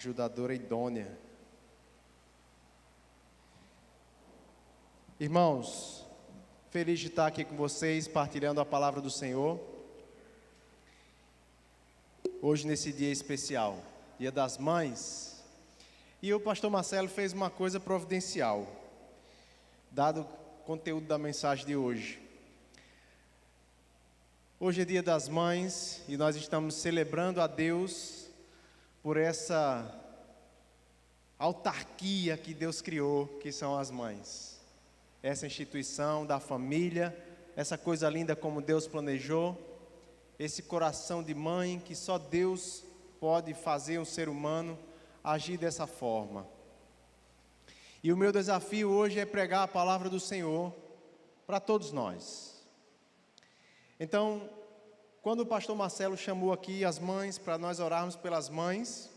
Ajudadora idônea. Irmãos, feliz de estar aqui com vocês, partilhando a palavra do Senhor. Hoje, nesse dia especial, Dia das Mães. E o pastor Marcelo fez uma coisa providencial, dado o conteúdo da mensagem de hoje. Hoje é Dia das Mães e nós estamos celebrando a Deus por essa autarquia que Deus criou, que são as mães. Essa instituição da família, essa coisa linda como Deus planejou, esse coração de mãe que só Deus pode fazer um ser humano agir dessa forma. E o meu desafio hoje é pregar a palavra do Senhor para todos nós. Então, quando o pastor Marcelo chamou aqui as mães para nós orarmos pelas mães,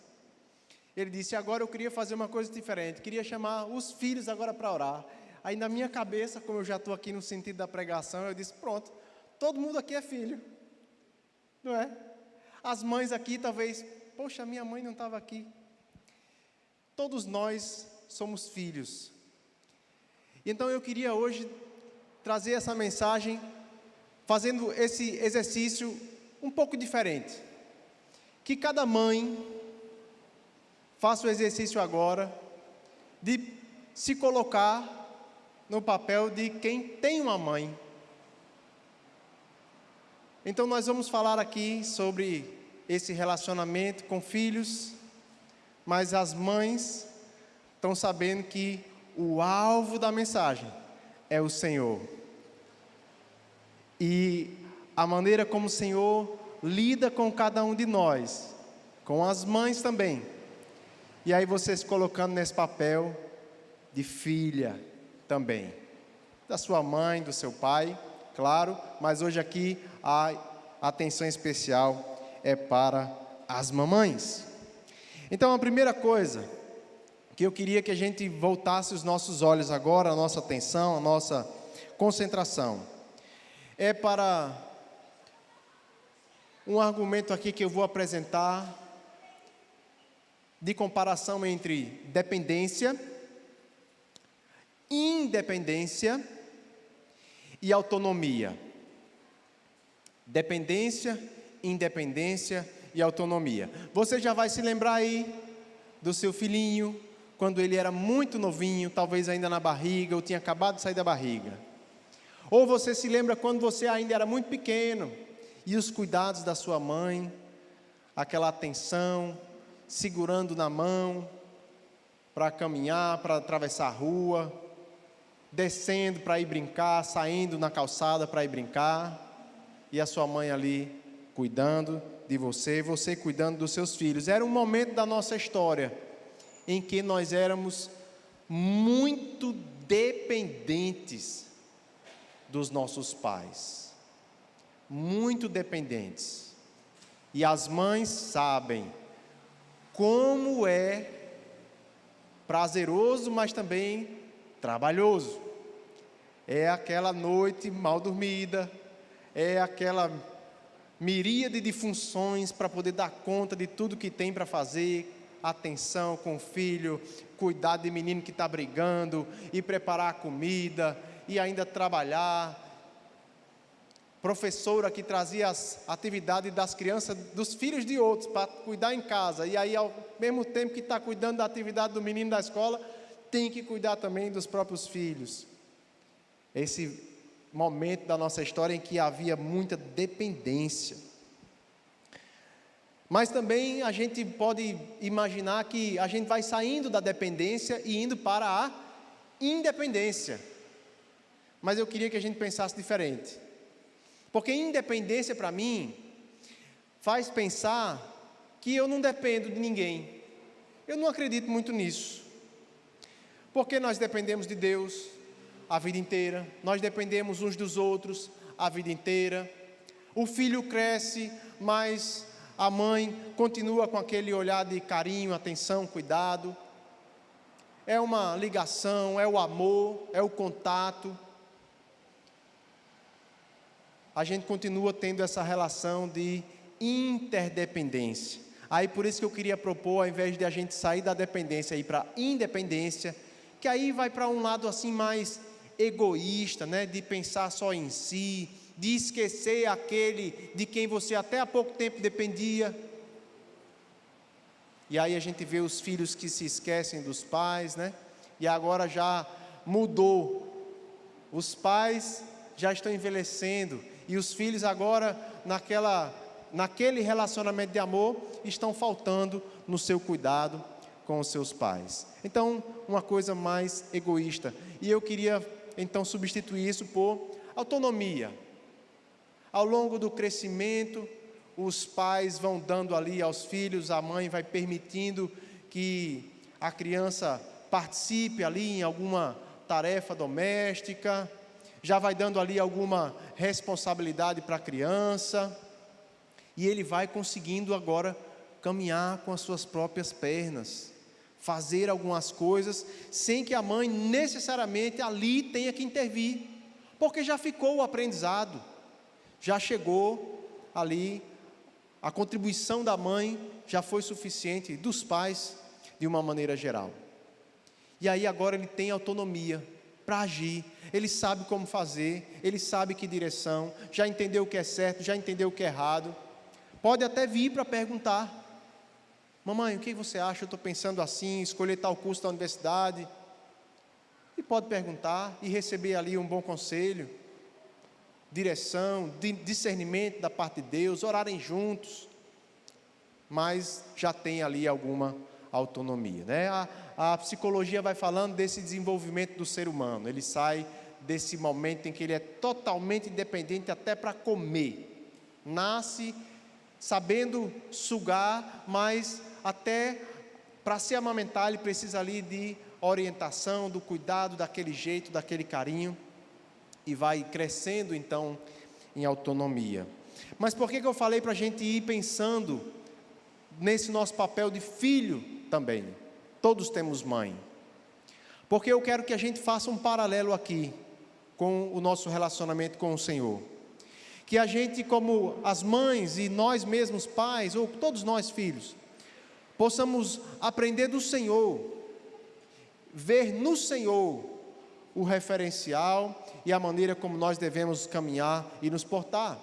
ele disse: agora eu queria fazer uma coisa diferente, queria chamar os filhos agora para orar. Aí na minha cabeça, como eu já estou aqui no sentido da pregação, eu disse: pronto, todo mundo aqui é filho, não é? As mães aqui talvez, poxa, minha mãe não estava aqui. Todos nós somos filhos. Então eu queria hoje trazer essa mensagem fazendo esse exercício um pouco diferente. Que cada mãe faça o exercício agora de se colocar no papel de quem tem uma mãe. Então nós vamos falar aqui sobre esse relacionamento com filhos, mas as mães estão sabendo que o alvo da mensagem é o Senhor. E a maneira como o Senhor lida com cada um de nós, com as mães também. E aí você se colocando nesse papel de filha também. Da sua mãe, do seu pai, claro. Mas hoje aqui a atenção especial é para as mamães. Então a primeira coisa que eu queria que a gente voltasse os nossos olhos agora, a nossa atenção, a nossa concentração, é para um argumento aqui que eu vou apresentar de comparação entre dependência, independência e autonomia. Dependência, independência e autonomia. Você já vai se lembrar aí do seu filhinho, quando ele era muito novinho, talvez ainda na barriga, ou tinha acabado de sair da barriga. Ou você se lembra quando você ainda era muito pequeno, e os cuidados da sua mãe, aquela atenção, segurando na mão, para caminhar, para atravessar a rua, descendo para ir brincar, saindo na calçada para ir brincar, e a sua mãe ali cuidando de você, você cuidando dos seus filhos. Era um momento da nossa história, em que nós éramos muito dependentes dos nossos pais, muito dependentes. E as mães sabem como é prazeroso, mas também trabalhoso. É aquela noite mal dormida, é aquela miríade de funções para poder dar conta de tudo que tem para fazer, atenção com o filho, cuidar de menino que está brigando, e preparar a comida, e ainda trabalhar. Professora que trazia as atividades das crianças, dos filhos de outros, para cuidar em casa, e aí ao mesmo tempo que está cuidando da atividade do menino da escola, tem que cuidar também dos próprios filhos. Esse momento da nossa história em que havia muita dependência. Mas também a gente pode imaginar que a gente vai saindo da dependência e indo para a independência. Mas eu queria que a gente pensasse diferente. Porque independência para mim faz pensar que eu não dependo de ninguém. Eu não acredito muito nisso. Porque nós dependemos de Deus a vida inteira, nós dependemos uns dos outros a vida inteira. O filho cresce, mas a mãe continua com aquele olhar de carinho, atenção, cuidado. É uma ligação, é o amor, é o contato. A gente continua tendo essa relação de interdependência. Aí por isso que eu queria propor, ao invés de a gente sair da dependência e ir para a independência, que aí vai para um lado assim mais egoísta, né? De pensar só em si, de esquecer aquele de quem você até há pouco tempo dependia. E aí a gente vê os filhos que se esquecem dos pais, né? E agora já mudou. Os pais já estão envelhecendo e os filhos agora naquele relacionamento de amor estão faltando no seu cuidado com os seus pais. Então, uma coisa mais egoísta. E eu queria então substituir isso por autonomia. Ao longo do crescimento, os pais vão dando ali aos filhos, a mãe vai permitindo que a criança participe ali em alguma tarefa doméstica, já vai dando ali alguma responsabilidade para a criança, e ele vai conseguindo agora caminhar com as suas próprias pernas, fazer algumas coisas, sem que a mãe necessariamente ali tenha que intervir, porque já ficou o aprendizado, já chegou ali, a contribuição da mãe já foi suficiente, dos pais, de uma maneira geral. E aí agora ele tem autonomia para agir, ele sabe como fazer, ele sabe que direção, já entendeu o que é certo, já entendeu o que é errado, pode até vir para perguntar: mamãe, o que você acha? Eu estou pensando assim, escolher tal curso da universidade. E pode perguntar e receber ali um bom conselho, direção, discernimento da parte de Deus, orarem juntos, mas já tem ali alguma autonomia, né? A psicologia vai falando desse desenvolvimento do ser humano, ele sai desse momento em que ele é totalmente independente até para comer, nasce sabendo sugar, mas até para se amamentar ele precisa ali de orientação, do cuidado, daquele jeito, daquele carinho, e vai crescendo então em autonomia. Mas por que eu falei para a gente ir pensando nesse nosso papel de filho também? Todos temos mãe. Porque eu quero que a gente faça um paralelo aqui com o nosso relacionamento com o Senhor. Que a gente, como as mães e nós mesmos pais, ou todos nós filhos, possamos aprender do Senhor, ver no Senhor o referencial e a maneira como nós devemos caminhar e nos portar.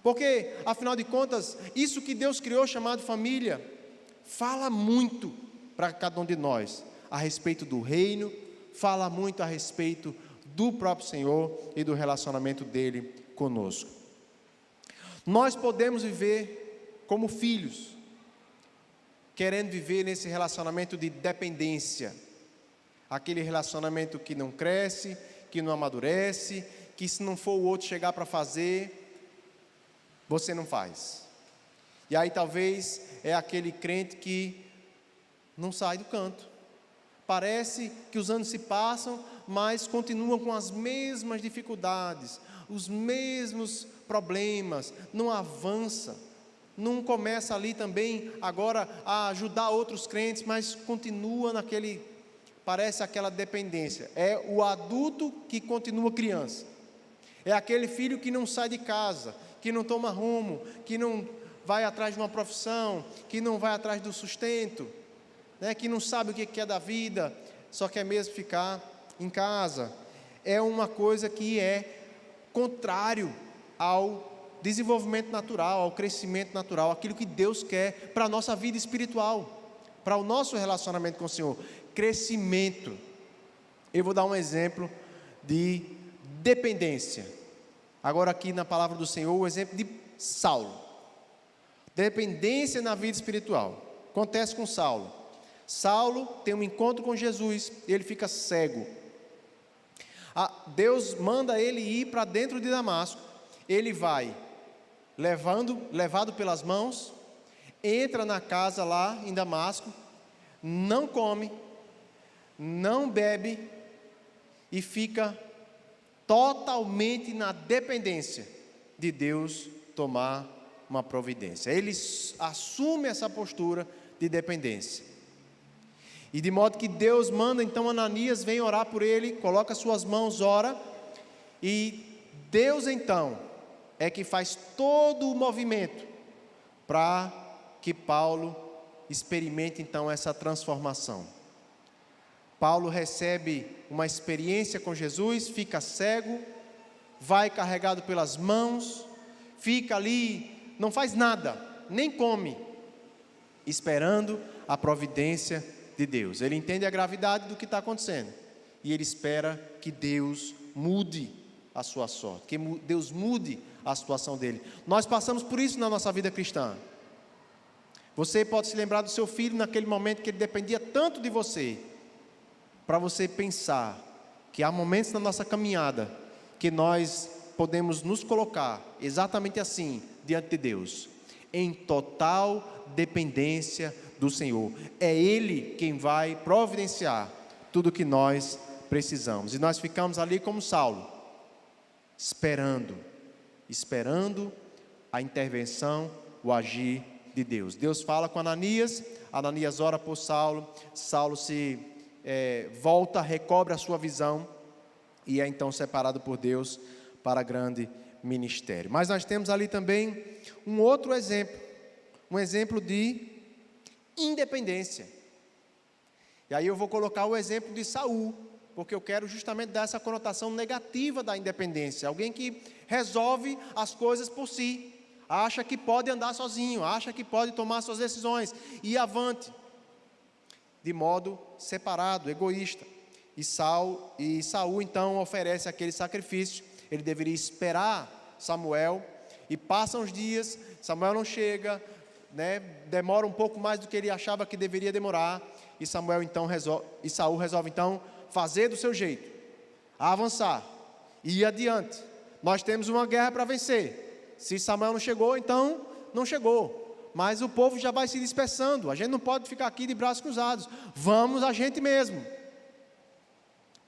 Porque, afinal de contas, isso que Deus criou chamado família, fala muito para cada um de nós, a respeito do reino, fala muito a respeito do próprio Senhor e do relacionamento dele conosco. Nós podemos viver como filhos, querendo viver nesse relacionamento de dependência, aquele relacionamento que não cresce, que não amadurece, que se não for o outro chegar para fazer, você não faz. E aí talvez é aquele crente que não sai do canto. Parece que os anos se passam, mas continuam com as mesmas dificuldades, os mesmos problemas, não avança, não começa ali também agora a ajudar outros crentes, mas continua parece aquela dependência. É o adulto que continua criança, é aquele filho que não sai de casa, que não toma rumo, que não vai atrás de uma profissão, que não vai atrás do sustento, né, que não sabe o que é da vida, só quer mesmo ficar em casa. É uma coisa que é contrário ao desenvolvimento natural, ao crescimento natural, aquilo que Deus quer para a nossa vida espiritual, para o nosso relacionamento com o Senhor. Crescimento. Eu vou dar um exemplo de dependência. Agora aqui na palavra do Senhor, o exemplo de Saulo. Dependência na vida espiritual. Acontece com Saulo. Saulo tem um encontro com Jesus, ele fica cego. Deus manda ele ir para dentro de Damasco. Ele vai levado pelas mãos, entra na casa lá em Damasco, não come, não bebe e fica totalmente na dependência de Deus tomar uma providência. Ele assume essa postura de dependência. E de modo que Deus manda então Ananias, vem orar por ele, coloca suas mãos, ora, e Deus então é que faz todo o movimento para que Paulo experimenta então essa transformação. Paulo recebe uma experiência com Jesus, fica cego, vai carregado pelas mãos, fica ali, não faz nada, nem come, esperando a providência de Deus. Ele entende a gravidade do que está acontecendo e ele espera que Deus mude a sua sorte, que Deus mude a situação dele. Nós passamos por isso na nossa vida cristã. Você pode se lembrar do seu filho naquele momento que ele dependia tanto de você, para você pensar que há momentos na nossa caminhada que nós podemos nos colocar exatamente assim diante de Deus, em total dependência do Senhor. É Ele quem vai providenciar tudo o que nós precisamos. E nós ficamos ali como Saulo, esperando a intervenção, o agir de Deus. Deus fala com Ananias, Ananias ora por Saulo, Saulo se volta, recobre a sua visão e é então separado por Deus para grande ministério. Mas nós temos ali também um outro exemplo, um exemplo de independência. E aí eu vou colocar o exemplo de Saul, porque eu quero justamente dar essa conotação negativa da independência. Alguém que resolve as coisas por si, acha que pode andar sozinho, acha que pode tomar suas decisões e ir avante, de modo separado, egoísta. E Saul então oferece aquele sacrifício. Ele deveria esperar Samuel, e passam os dias, Samuel não chega, demora um pouco mais do que ele achava que deveria demorar, e Saul resolve então fazer do seu jeito, avançar, ir adiante. Nós temos uma guerra para vencer. Se Samuel não chegou, então não chegou. Mas o povo já vai se dispersando. A gente não pode ficar aqui de braços cruzados. Vamos a gente mesmo.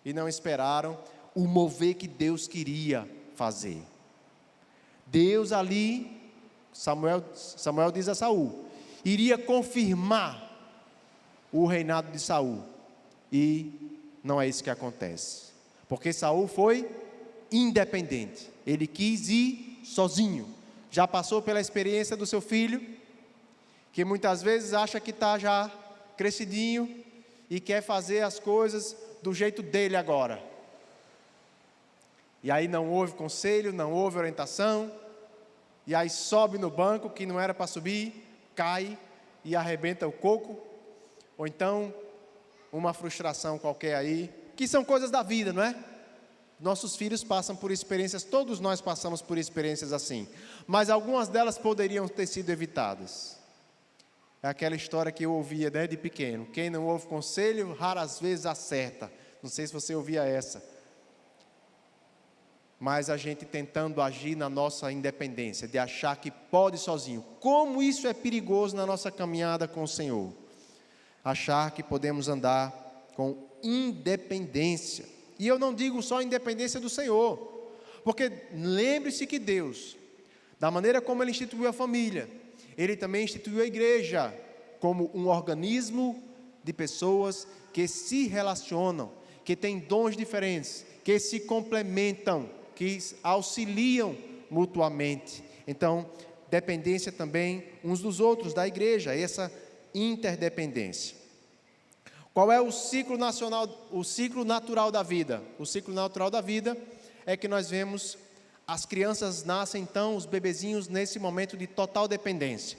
E não esperaram o mover que Deus queria fazer. Deus ali, Samuel diz a Saul, iria confirmar o reinado de Saul. E não é isso que acontece. Porque Saul foi independente. Ele quis ir sozinho. Já passou pela experiência do seu filho, que muitas vezes acha que está já crescidinho e quer fazer as coisas do jeito dele agora. E aí não houve conselho, não houve orientação, e aí sobe no banco que não era para subir, cai e arrebenta o coco, ou então uma frustração qualquer aí, que são coisas da vida, não é? Nossos filhos passam por experiências, todos nós passamos por experiências assim, mas algumas delas poderiam ter sido evitadas. É aquela história que eu ouvia de pequeno: quem não ouve conselho, raras vezes acerta. Não sei se você ouvia essa. Mas a gente tentando agir na nossa independência, de achar que pode sozinho. Como isso é perigoso na nossa caminhada com o Senhor. Achar que podemos andar com independência. E eu não digo só independência do Senhor, porque lembre-se que Deus, da maneira como Ele instituiu a família, Ele também instituiu a igreja como um organismo de pessoas que se relacionam, que têm dons diferentes, que se complementam, que auxiliam mutuamente. Então, dependência também uns dos outros, da igreja, essa interdependência. Qual é o ciclo natural da vida? O ciclo natural da vida é que nós vemos as crianças nascem então, os bebezinhos, nesse momento de total dependência.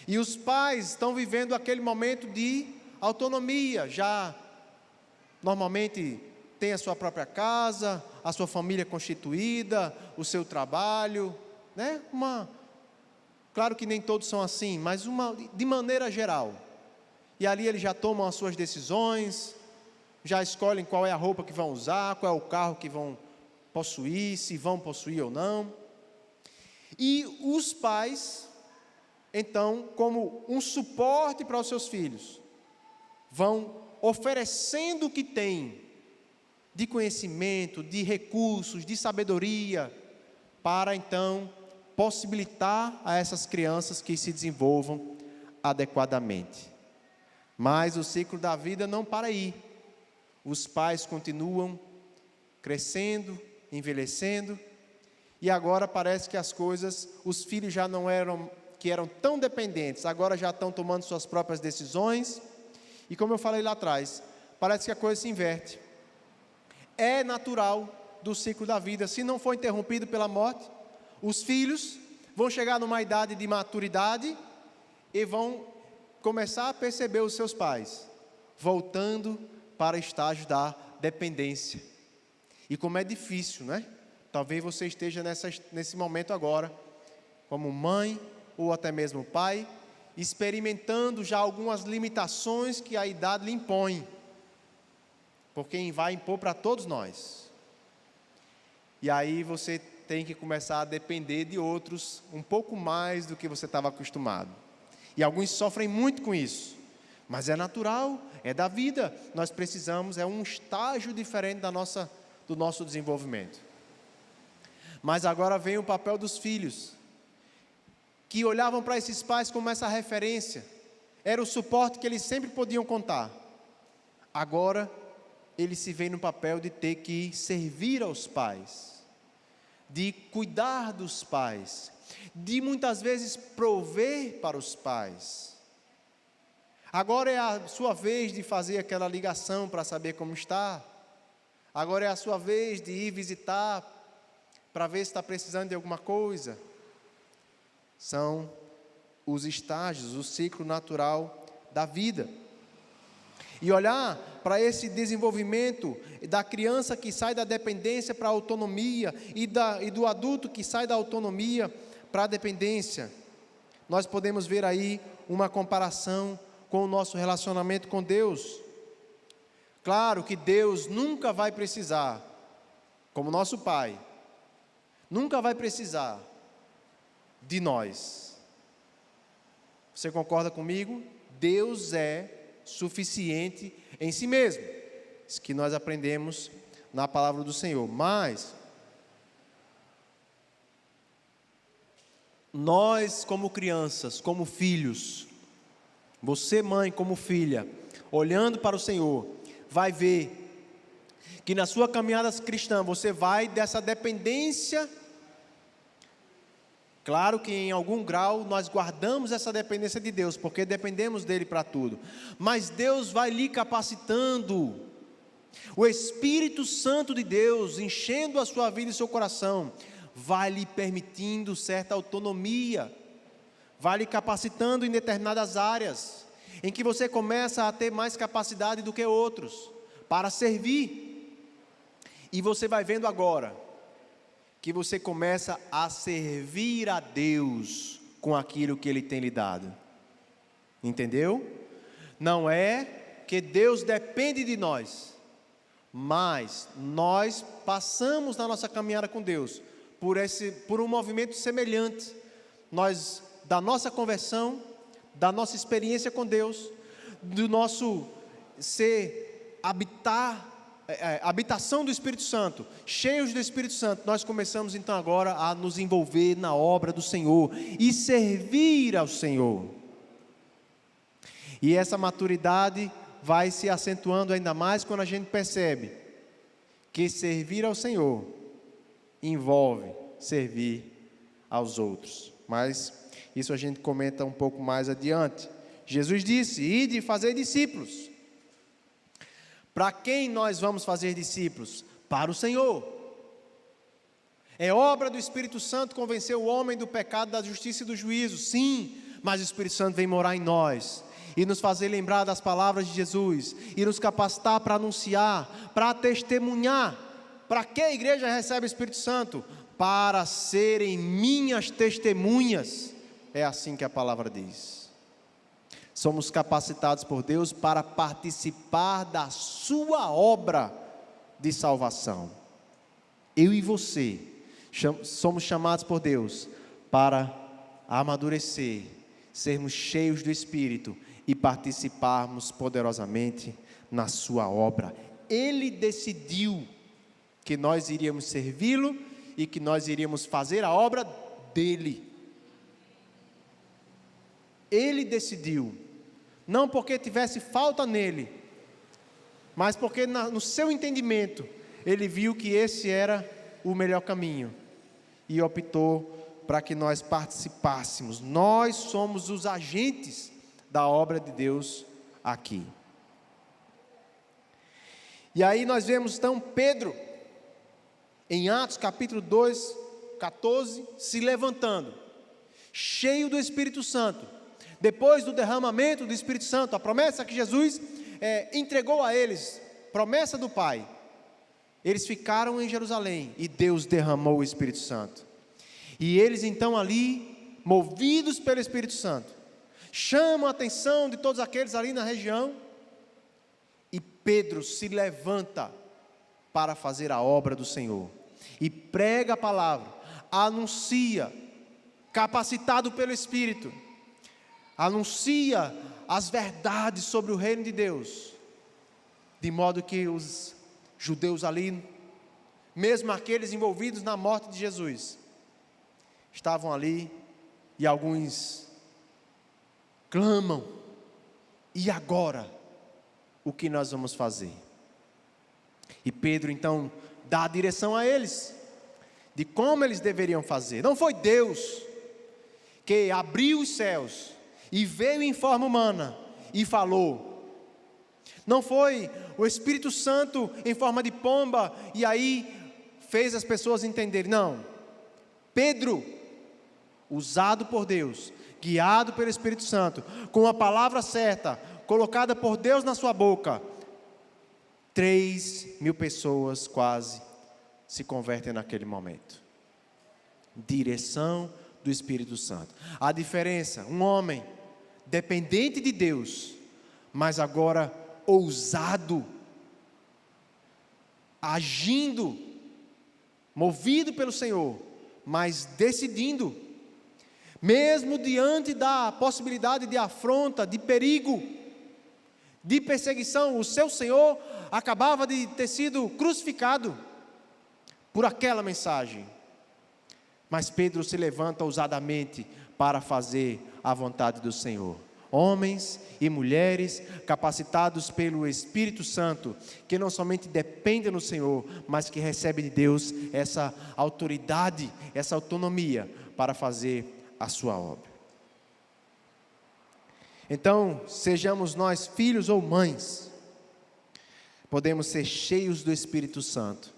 E os pais estão vivendo aquele momento de autonomia, já normalmente tem a sua própria casa, a sua família constituída, o seu trabalho, claro que nem todos são assim, mas de maneira geral. E ali eles já tomam as suas decisões, já escolhem qual é a roupa que vão usar, qual é o carro que vão possuir, se vão possuir ou não. E os pais, então, como um suporte para os seus filhos, vão oferecendo o que têm de conhecimento, de recursos, de sabedoria, para então possibilitar a essas crianças que se desenvolvam adequadamente. Mas o ciclo da vida não para aí. Os pais continuam crescendo, envelhecendo, e agora parece que as coisas, os filhos já não eram que eram tão dependentes, agora já estão tomando suas próprias decisões. E como eu falei lá atrás, parece que a coisa se inverte. É natural do ciclo da vida, se não for interrompido pela morte, os filhos vão chegar numa idade de maturidade e vão começar a perceber os seus pais voltando para o estágio da dependência. E como é difícil, né? Talvez você esteja nesse momento agora, como mãe ou até mesmo pai, experimentando já algumas limitações que a idade lhe impõe, porque vai impor para todos nós. E aí você tem que começar a depender de outros um pouco mais do que você estava acostumado. E alguns sofrem muito com isso, mas é natural, é da vida. Nós precisamos, é um estágio diferente do nosso desenvolvimento. Mas agora vem o papel dos filhos, que olhavam para esses pais como essa referência, era o suporte que eles sempre podiam contar. Agora, eles se veem no papel de ter que servir aos pais, de cuidar dos pais, de muitas vezes prover para os pais. Agora é a sua vez de fazer aquela ligação para saber como está. Agora é a sua vez de ir visitar para ver se está precisando de alguma coisa. São os estágios, o ciclo natural da vida. E olhar para esse desenvolvimento da criança que sai da dependência para a autonomia e do adulto que sai da autonomia para a dependência. Nós podemos ver aí uma comparação com o nosso relacionamento com Deus. Claro que Deus nunca vai precisar, como nosso Pai, nunca vai precisar de nós. Você concorda comigo? Deus é suficiente em si mesmo. Isso que nós aprendemos na palavra do Senhor. Mas nós, como crianças, como filhos, você, mãe, como filha, olhando para o Senhor, vai ver que na sua caminhada cristã você vai dessa dependência. Claro que em algum grau nós guardamos essa dependência de Deus, porque dependemos dele para tudo, mas Deus vai lhe capacitando, o Espírito Santo de Deus enchendo a sua vida e seu coração, vai lhe permitindo certa autonomia, vai lhe capacitando em determinadas áreas, em que você começa a ter mais capacidade do que outros, para servir, e você vai vendo agora, que você começa a servir a Deus com aquilo que Ele tem lhe dado. Entendeu? Não é que Deus depende de nós, mas nós passamos na nossa caminhada com Deus por um movimento semelhante. Nós, da nossa conversão, da nossa experiência com Deus, do nosso habitação do Espírito Santo, cheios do Espírito Santo, nós começamos então agora a nos envolver na obra do Senhor e servir ao Senhor. E essa maturidade vai se acentuando ainda mais quando a gente percebe que servir ao Senhor envolve servir aos outros. Mas isso a gente comenta um pouco mais adiante. Jesus disse: ide e fazer discípulos. Para quem nós vamos fazer discípulos? Para o Senhor. É obra do Espírito Santo convencer o homem do pecado, da justiça e do juízo, sim, mas o Espírito Santo vem morar em nós e nos fazer lembrar das palavras de Jesus e nos capacitar para anunciar, para testemunhar. Para que a igreja recebe o Espírito Santo? Para serem minhas testemunhas. É assim que a palavra diz. Somos capacitados por Deus para participar da sua obra de salvação. Eu e você somos chamados por Deus para amadurecer, sermos cheios do Espírito e participarmos poderosamente na sua obra. Ele decidiu que nós iríamos servi-lo e que nós iríamos fazer a obra dele. Ele decidiu, não porque tivesse falta nele, mas porque no seu entendimento, ele viu que esse era o melhor caminho, e optou para que nós participássemos. Nós somos os agentes da obra de Deus aqui. E aí nós vemos então Pedro, em Atos capítulo 2, 14, se levantando, cheio do Espírito Santo, depois do derramamento do Espírito Santo, a promessa que Jesus entregou a eles, promessa do Pai. Eles ficaram em Jerusalém e Deus derramou o Espírito Santo. E eles então ali, movidos pelo Espírito Santo, chamam a atenção de todos aqueles ali na região. E Pedro se levanta para fazer a obra do Senhor. E prega a palavra, anuncia, capacitado pelo Espírito, anuncia as verdades sobre o reino de Deus. De modo que os judeus ali, mesmo aqueles envolvidos na morte de Jesus, estavam ali e alguns clamam: e agora? O que nós vamos fazer? E Pedro então dá a direção a eles, de como eles deveriam fazer. Não foi Deus que abriu os céus e veio em forma humana e falou. Não foi o Espírito Santo em forma de pomba e aí fez as pessoas entenderem. Não, Pedro, usado por Deus, guiado pelo Espírito Santo, com a palavra certa, colocada por Deus na sua boca, 3.000 pessoas quase se convertem naquele momento. Direção do Espírito Santo. A diferença, um homem dependente de Deus, mas agora ousado, agindo, movido pelo Senhor, mas decidindo, mesmo diante da possibilidade de afronta, de perigo, de perseguição. O seu Senhor acabava de ter sido crucificado por aquela mensagem, mas Pedro se levanta ousadamente para fazer a vontade do Senhor. Homens e mulheres capacitados pelo Espírito Santo, que não somente dependem do Senhor, mas que recebem de Deus essa autoridade, essa autonomia para fazer a sua obra. Então, sejamos nós filhos ou mães, podemos ser cheios do Espírito Santo,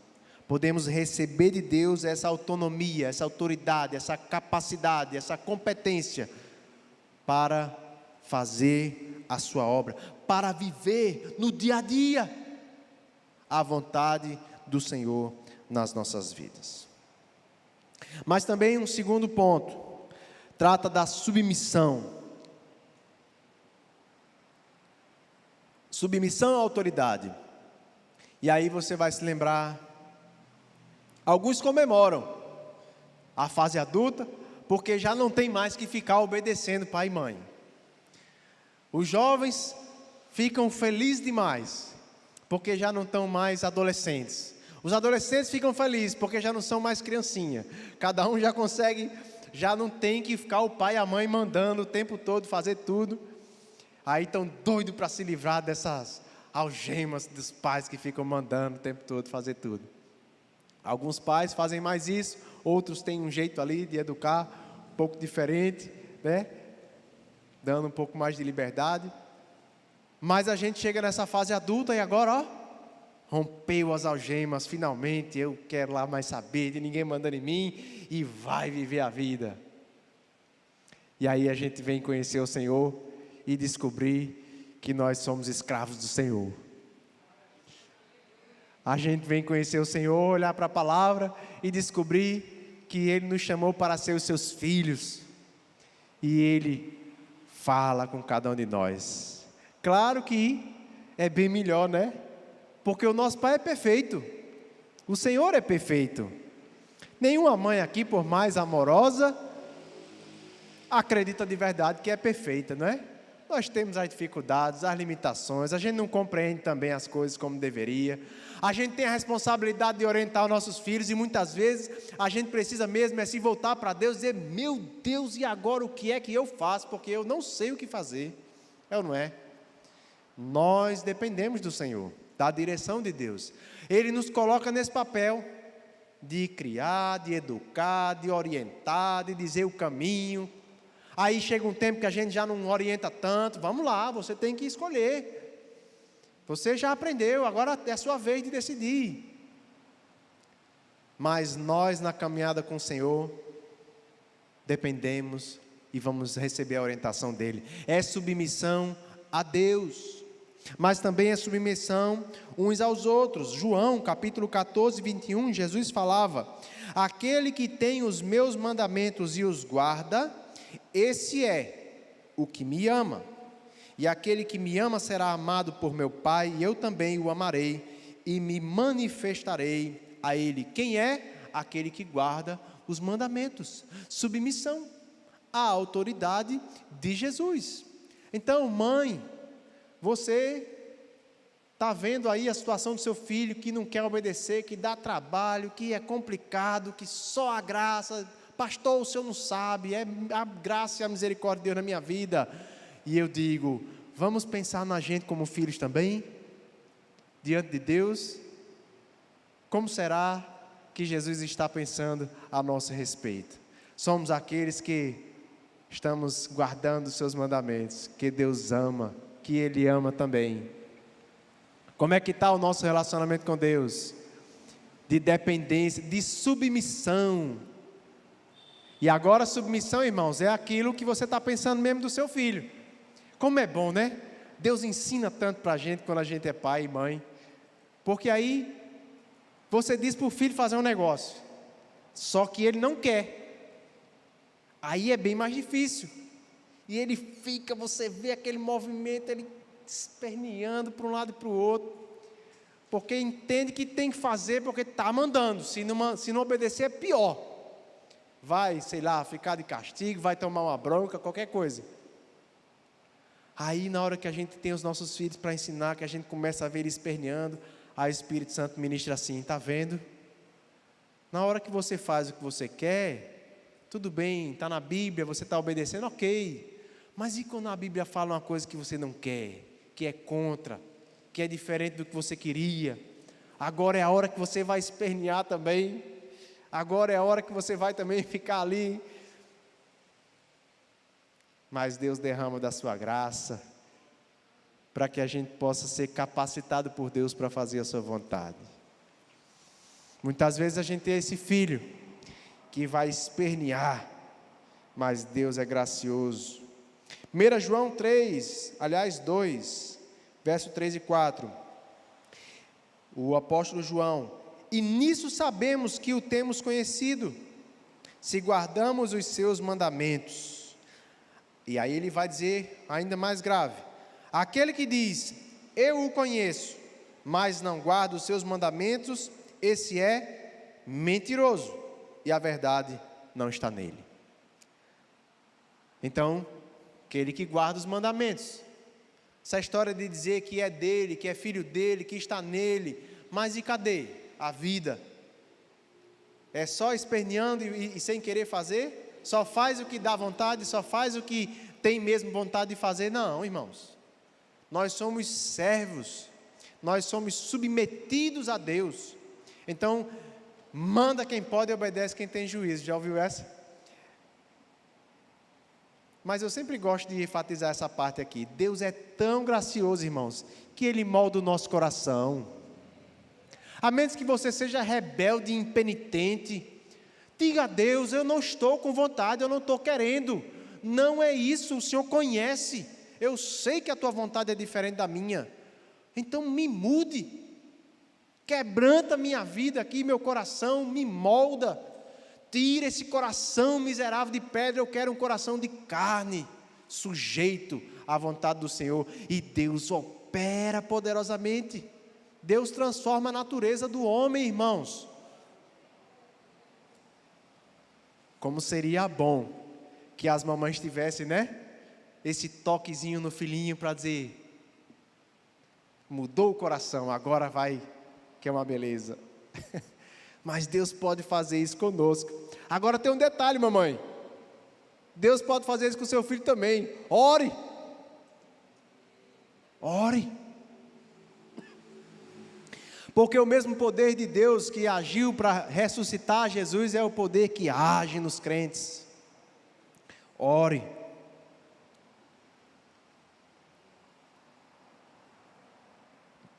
podemos receber de Deus essa autonomia, essa autoridade, essa capacidade, essa competência para fazer a sua obra, para viver no dia a dia a vontade do Senhor nas nossas vidas. Mas também um segundo ponto, trata da submissão. Submissão à autoridade. E aí você vai se lembrar, alguns comemoram a fase adulta, porque já não tem mais que ficar obedecendo pai e mãe. Os jovens ficam felizes demais, porque já não estão mais adolescentes. Os adolescentes ficam felizes, porque já não são mais criancinha. Cada um já consegue, já não tem que ficar o pai e a mãe mandando o tempo todo, fazer tudo. Aí estão doidos para se livrar dessas algemas dos pais que ficam mandando o tempo todo fazer tudo. Alguns pais fazem mais isso, outros têm um jeito ali de educar um pouco diferente, né? Dando um pouco mais de liberdade. Mas a gente chega nessa fase adulta e agora, ó, rompeu as algemas, finalmente eu quero lá mais saber de ninguém mandando em mim e vai viver a vida. E aí a gente vem conhecer o Senhor e descobrir que nós somos escravos do Senhor. A gente vem conhecer o Senhor, olhar para a palavra e descobrir que Ele nos chamou para ser os seus filhos. E Ele fala com cada um de nós. Claro que é bem melhor, né? Porque o nosso Pai é perfeito. O Senhor é perfeito. Nenhuma mãe aqui, por mais amorosa, acredita de verdade que é perfeita, não é? Nós temos as dificuldades, as limitações, a gente não compreende também as coisas como deveria. A gente tem a responsabilidade de orientar os nossos filhos e muitas vezes a gente precisa mesmo se voltar para Deus e dizer: meu Deus, e agora o que é que eu faço? Porque eu não sei o que fazer. É ou não é? Nós dependemos do Senhor, da direção de Deus. Ele nos coloca nesse papel de criar, de educar, de orientar, de dizer o caminho. Aí chega um tempo que a gente já não orienta tanto. Vamos lá, você tem que escolher. Você já aprendeu, agora é a sua vez de decidir. Mas nós, na caminhada com o Senhor, dependemos e vamos receber a orientação dEle. É submissão a Deus, mas também é submissão uns aos outros. João, capítulo 14, 21, Jesus falava: aquele que tem os meus mandamentos e os guarda, esse é o que me ama. E aquele que me ama será amado por meu Pai, e eu também o amarei e me manifestarei a ele. Quem é? Aquele que guarda os mandamentos. Submissão à autoridade de Jesus. Então, mãe, você está vendo aí a situação do seu filho que não quer obedecer, que dá trabalho, que é complicado, que só a graça, pastor, o senhor não sabe, é a graça e a misericórdia de Deus na minha vida. E eu digo, vamos pensar na gente como filhos também, diante de Deus. Como será que Jesus está pensando a nosso respeito? Somos aqueles que estamos guardando os seus mandamentos, que Deus ama, que Ele ama também. Como é que está o nosso relacionamento com Deus? De dependência, de submissão. E agora submissão, irmãos, é aquilo que você está pensando mesmo do seu filho. Como é bom, né? Deus ensina tanto para a gente quando a gente é pai e mãe. Porque aí você diz para o filho fazer um negócio, só que ele não quer. Aí é bem mais difícil. E ele fica, você vê aquele movimento, ele esperneando para um lado e para o outro, porque entende que tem que fazer, porque está mandando. Se não obedecer é pior. Vai, sei lá, ficar de castigo, vai tomar uma bronca, qualquer coisa. Aí na hora que a gente tem os nossos filhos para ensinar, que a gente começa a ver ele esperneando, aí o Espírito Santo ministra assim: está vendo? Na hora que você faz o que você quer, tudo bem, está na Bíblia, você está obedecendo, ok. Mas e quando a Bíblia fala uma coisa que você não quer, que é contra, que é diferente do que você queria? Agora é a hora que você vai espernear também. Agora é a hora que você vai também ficar ali. Mas Deus derrama da sua graça, para que a gente possa ser capacitado por Deus para fazer a sua vontade. Muitas vezes a gente tem esse filho que vai espernear, mas Deus é gracioso. 1 João 3, aliás 2, verso 3 e 4. O apóstolo João: e nisso sabemos que o temos conhecido, se guardamos os seus mandamentos. E aí ele vai dizer ainda mais grave: aquele que diz, eu o conheço, mas não guarda os seus mandamentos, esse é mentiroso, e a verdade não está nele. Então, aquele que guarda os mandamentos. Essa história de dizer que é dele, que é filho dele, que está nele, mas e cadê a vida? É só esperneando e sem querer fazer? Só faz o que dá vontade, só faz o que tem mesmo vontade de fazer? Não, irmãos. Nós somos servos, nós somos submetidos a Deus. Então, manda quem pode e obedece quem tem juízo. Já ouviu essa? Mas eu sempre gosto de enfatizar essa parte aqui. Deus é tão gracioso, irmãos, que Ele molda o nosso coração. A menos que você seja rebelde e impenitente, diga a Deus, eu não estou com vontade, eu não estou querendo. Não é isso, o Senhor conhece. Eu sei que a tua vontade é diferente da minha. Então me mude. Quebranta minha vida aqui, meu coração, me molda. Tira esse coração miserável de pedra, eu quero um coração de carne, sujeito à vontade do Senhor. E Deus opera poderosamente. Deus transforma a natureza do homem, irmãos. Como seria bom que as mamães tivessem, né? Esse toquezinho no filhinho para dizer, mudou o coração, agora vai, que é uma beleza. Mas Deus pode fazer isso conosco. Agora tem um detalhe, mamãe. Deus pode fazer isso com o seu filho também. Ore. Ore. Porque o mesmo poder de Deus que agiu para ressuscitar Jesus é o poder que age nos crentes. Ore.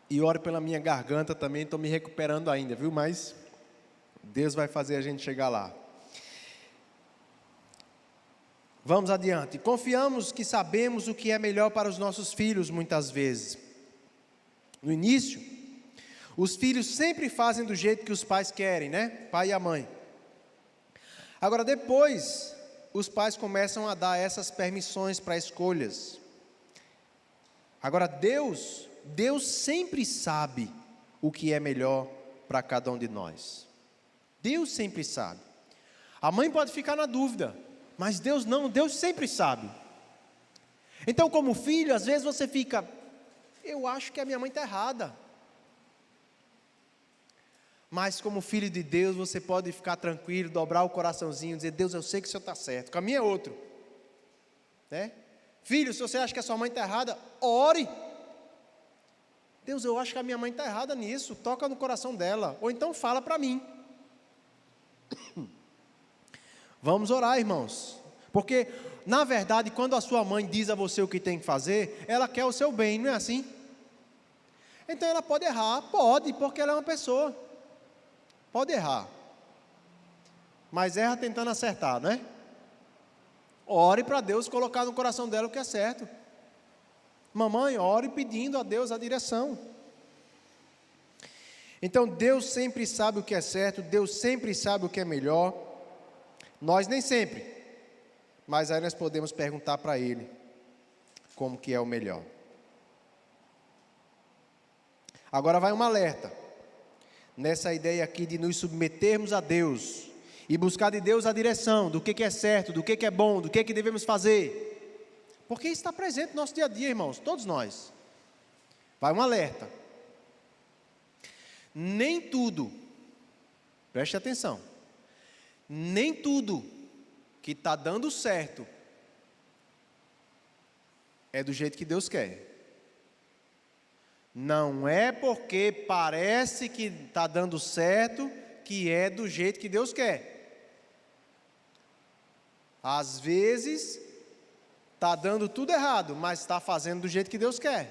E ore pela minha garganta também, estou me recuperando ainda, viu? Mas Deus vai fazer a gente chegar lá. Vamos adiante. Confiamos que sabemos o que é melhor para os nossos filhos muitas vezes. No início, os filhos sempre fazem do jeito que os pais querem, né? Pai e a mãe. Agora depois, os pais começam a dar essas permissões para escolhas. Agora Deus sempre sabe o que é melhor para cada um de nós. Deus sempre sabe. A mãe pode ficar na dúvida, mas Deus não, Deus sempre sabe. Então, como filho, às vezes você fica, eu acho que a minha mãe está errada. Mas como filho de Deus, você pode ficar tranquilo, dobrar o coraçãozinho, dizer, Deus, eu sei que o Senhor está certo, o caminho é outro. Né? Filho, se você acha que a sua mãe está errada, ore. Deus, eu acho que a minha mãe está errada nisso, toca no coração dela, ou então fala para mim. Vamos orar, irmãos, porque, na verdade, quando a sua mãe diz a você o que tem que fazer, ela quer o seu bem, não é assim? Então ela pode errar, pode, porque ela é uma pessoa, pode errar, mas erra tentando acertar, não é? Ore para Deus colocar no coração dela o que é certo. Mamãe, ore pedindo a Deus a direção. Então Deus sempre sabe o que é certo, Deus sempre sabe o que é melhor. Nós nem sempre, mas aí nós podemos perguntar para Ele como que é o melhor. Agora vai um alerta, nessa ideia aqui de nos submetermos a Deus, e buscar de Deus a direção, do que é certo, do que é bom, do que devemos fazer, porque isso está presente no nosso dia a dia, irmãos, todos nós. Vai um alerta, nem tudo, preste atenção, nem tudo que está dando certo é do jeito que Deus quer. Não é porque parece que está dando certo que é do jeito que Deus quer. Às vezes está dando tudo errado, mas está fazendo do jeito que Deus quer.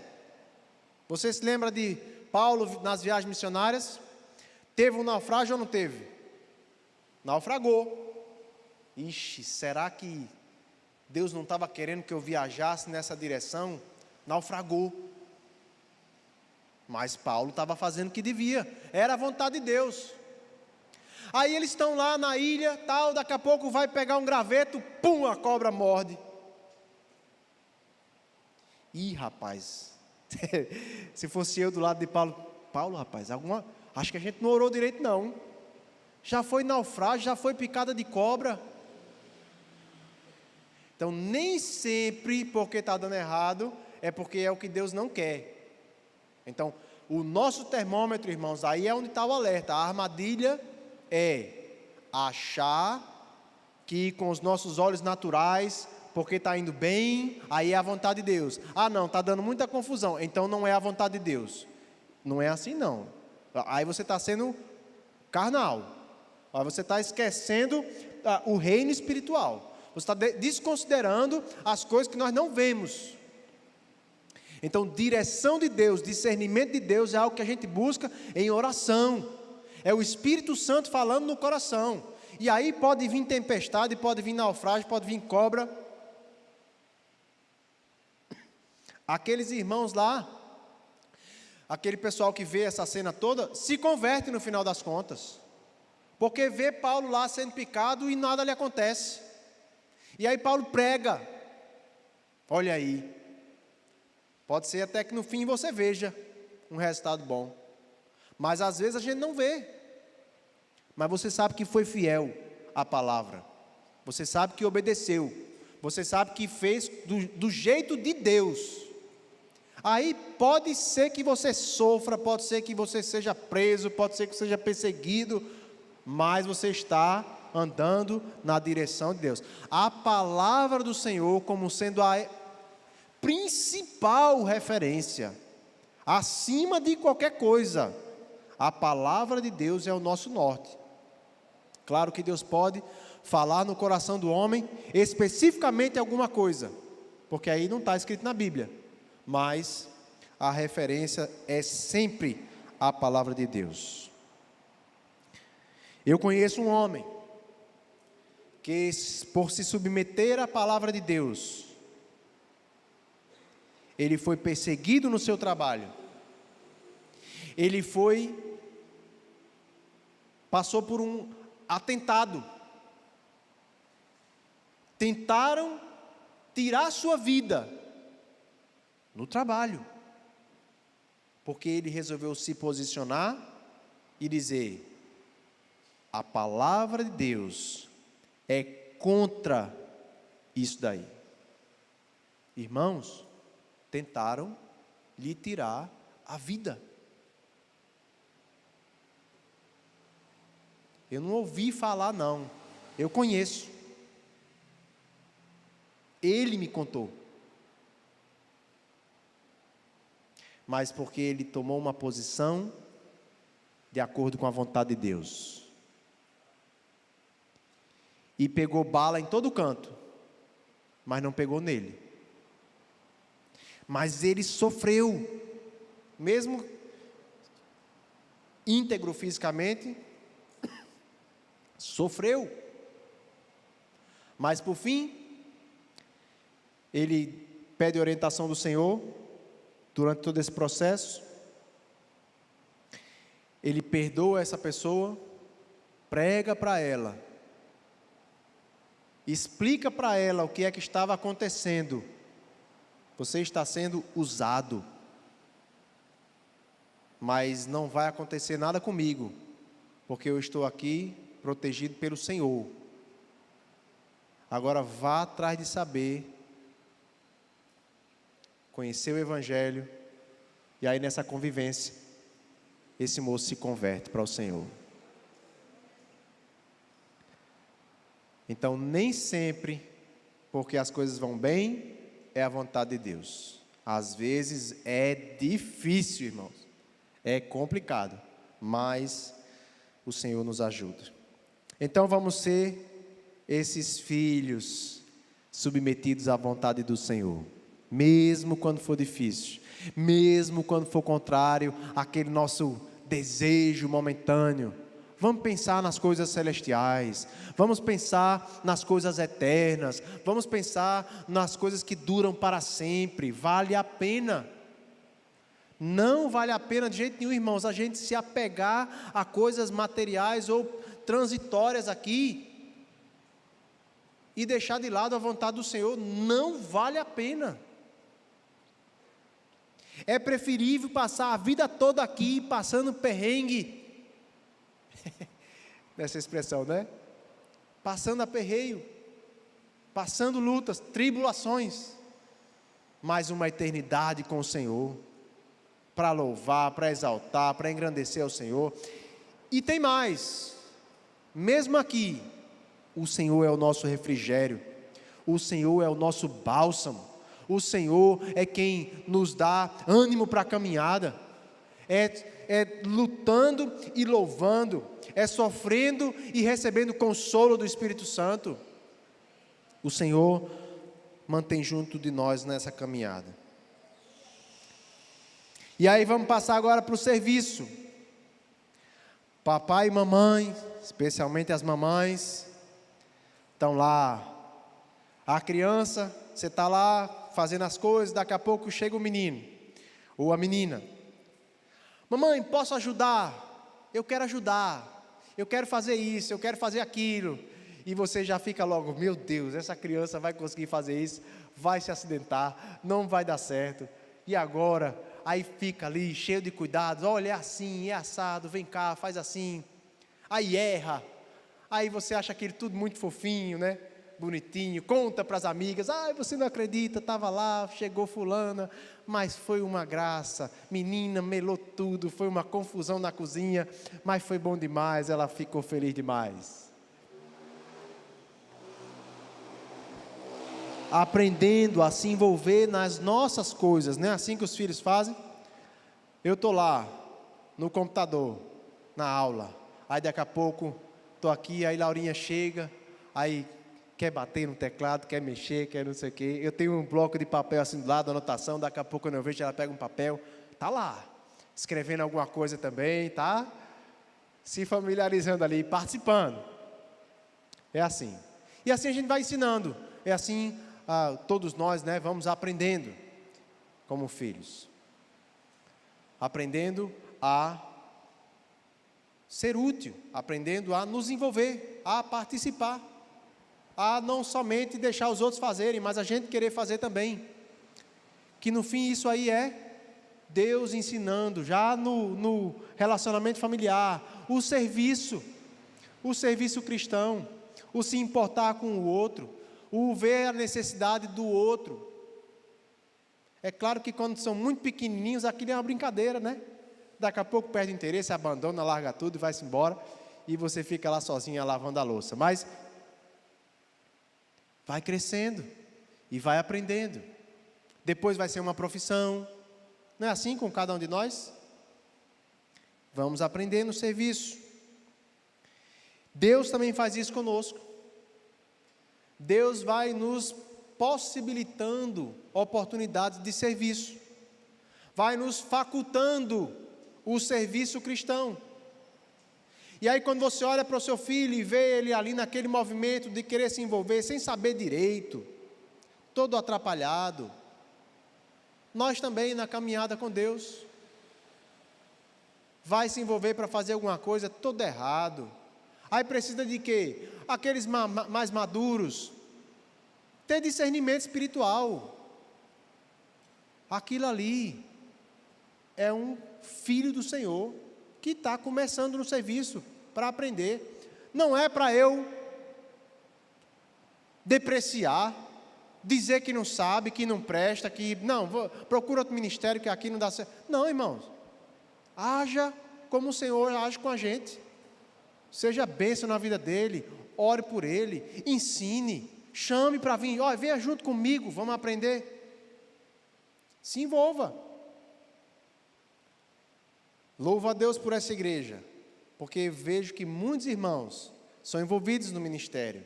Você se lembra de Paulo nas viagens missionárias? Teve um naufrágio ou não teve? Naufragou. Ixi, será que Deus não estava querendo que eu viajasse nessa direção? Naufragou. Mas Paulo estava fazendo o que devia, era a vontade de Deus. Aí eles estão lá na ilha, tal, daqui a pouco vai pegar um graveto, pum, a cobra morde. Ih, rapaz, se fosse eu do lado de Paulo, rapaz, acho que a gente não orou direito não. Já foi naufrágio, já foi picada de cobra. Então, nem sempre porque está dando errado, é porque é o que Deus não quer. Então, o nosso termômetro, irmãos, aí é onde está o alerta. A armadilha é achar que com os nossos olhos naturais, porque está indo bem, aí é a vontade de Deus. Ah não, está dando muita confusão, então não é a vontade de Deus. Não é assim não. Aí você está sendo carnal. Aí você está esquecendo o reino espiritual. Você está desconsiderando as coisas que nós não vemos. Então, direção de Deus, discernimento de Deus é algo que a gente busca em oração. É o Espírito Santo falando no coração. E aí pode vir tempestade, pode vir naufrágio, pode vir cobra. Aqueles irmãos lá, aquele pessoal que vê essa cena toda, se converte no final das contas. Porque vê Paulo lá sendo picado e nada lhe acontece. E aí Paulo prega. Olha aí. Pode ser até que no fim você veja um resultado bom. Mas às vezes a gente não vê. Mas você sabe que foi fiel à palavra. Você sabe que obedeceu. Você sabe que fez do jeito de Deus. Aí pode ser que você sofra, pode ser que você seja preso, pode ser que seja perseguido, mas você está andando na direção de Deus. A palavra do Senhor como sendo a principal referência, acima de qualquer coisa, A palavra de Deus é o nosso norte. Claro que Deus pode falar no coração do homem especificamente alguma coisa, porque aí não está escrito na Bíblia, mas a referência é sempre a palavra de Deus. Eu conheço um homem que, por se submeter à palavra de Deus, ele foi perseguido no seu trabalho, passou por um atentado, tentaram tirar sua vida no trabalho, porque ele resolveu se posicionar e dizer: a palavra de Deus é contra isso daí. Irmãos, tentaram lhe tirar a vida. Eu não ouvi falar não, eu conheço. Ele me contou. Mas porque ele tomou uma posição de acordo com a vontade de Deus. E pegou bala em todo canto, mas não pegou nele. Mas ele sofreu, mesmo íntegro fisicamente, sofreu. Mas por fim, ele pede orientação do Senhor durante todo esse processo. Ele perdoa essa pessoa, prega para ela, explica para ela o que é que estava acontecendo. Você está sendo usado, mas não vai acontecer nada comigo, porque eu estou aqui protegido pelo Senhor. Agora vá atrás de saber, conhecer o Evangelho, e aí nessa convivência, esse moço se converte para o Senhor. Então, nem sempre, porque as coisas vão bem, é a vontade de Deus. Às vezes é difícil, irmãos, é complicado, mas o Senhor nos ajuda. Então vamos ser esses filhos submetidos à vontade do Senhor, mesmo quando for difícil, mesmo quando for contrário àquele nosso desejo momentâneo. Vamos pensar nas coisas celestiais, vamos pensar nas coisas eternas, vamos pensar nas coisas que duram para sempre. Vale a pena. Não vale a pena de jeito nenhum, irmãos, a gente se apegar a coisas materiais ou transitórias aqui e deixar de lado a vontade do Senhor. Não vale a pena. É preferível passar a vida toda aqui passando perrengue, nessa expressão, né? Passando aperreio, passando lutas, tribulações, mais uma eternidade com o Senhor, para louvar, para exaltar, para engrandecer ao Senhor. E tem mais, mesmo aqui, o Senhor é o nosso refrigério, o Senhor é o nosso bálsamo, o Senhor é quem nos dá ânimo para a caminhada, é lutando e louvando, é sofrendo e recebendo consolo do Espírito Santo. O Senhor mantém junto de nós nessa caminhada. E aí vamos passar agora para o serviço. Papai e mamãe, especialmente as mamães, estão lá. A criança, você está lá fazendo as coisas, daqui a pouco chega o menino ou a menina. Mamãe, posso ajudar? Eu quero ajudar, eu quero fazer isso, eu quero fazer aquilo. E você já fica logo: meu Deus, essa criança vai conseguir fazer isso, vai se acidentar, não vai dar certo. E agora? Aí fica ali cheio de cuidados: olha, é assim, é assado, vem cá, faz assim. Aí erra, aí você acha aquilo tudo muito fofinho, né? Bonitinho, conta para as amigas: você não acredita, estava lá, chegou fulana, mas foi uma graça, menina melou tudo, foi uma confusão na cozinha, mas foi bom demais, ela ficou feliz demais. Aprendendo a se envolver nas nossas coisas, não é assim que os filhos fazem? Eu estou lá no computador, na aula. Aí daqui a pouco, estou aqui, aí Laurinha chega, aí quer bater no teclado, quer mexer, quer não sei o quê. Eu tenho um bloco de papel assim do lado, anotação, daqui a pouco quando eu vejo, ela pega um papel, tá lá, escrevendo alguma coisa também, tá? Se familiarizando ali, participando. É assim. E assim a gente vai ensinando. É assim, todos nós, né, vamos aprendendo como filhos. Aprendendo a ser útil, aprendendo a nos envolver, a participar, a não somente deixar os outros fazerem, mas a gente querer fazer também. Que no fim isso aí é Deus ensinando, já no relacionamento familiar, o serviço cristão, o se importar com o outro, o ver a necessidade do outro. É claro que quando são muito pequenininhos, aquilo é uma brincadeira, né? Daqui a pouco perde o interesse, abandona, larga tudo e vai-se embora, e você fica lá sozinha lavando a louça. Mas vai crescendo e vai aprendendo. Depois vai ser uma profissão. Não é assim com cada um de nós? Vamos aprender no serviço. Deus também faz isso conosco. Deus vai nos possibilitando oportunidades de serviço. Vai nos facultando o serviço cristão. E aí quando você olha para o seu filho e vê ele ali naquele movimento de querer se envolver sem saber direito, todo atrapalhado, nós também na caminhada com Deus, vai se envolver para fazer alguma coisa todo errado. Aí precisa de quê? Aqueles mais maduros, ter discernimento espiritual. Aquilo ali é um filho do Senhor que está começando no serviço para aprender. Não é para eu depreciar, dizer que não sabe, que não presta, que não, procura outro ministério que aqui não dá certo. Não, irmãos, haja como o Senhor age com a gente. Seja bênção na vida dele, ore por ele, ensine, chame para vir, venha junto comigo, vamos aprender. Se envolva. Louvo a Deus por essa igreja, porque vejo que muitos irmãos são envolvidos no ministério,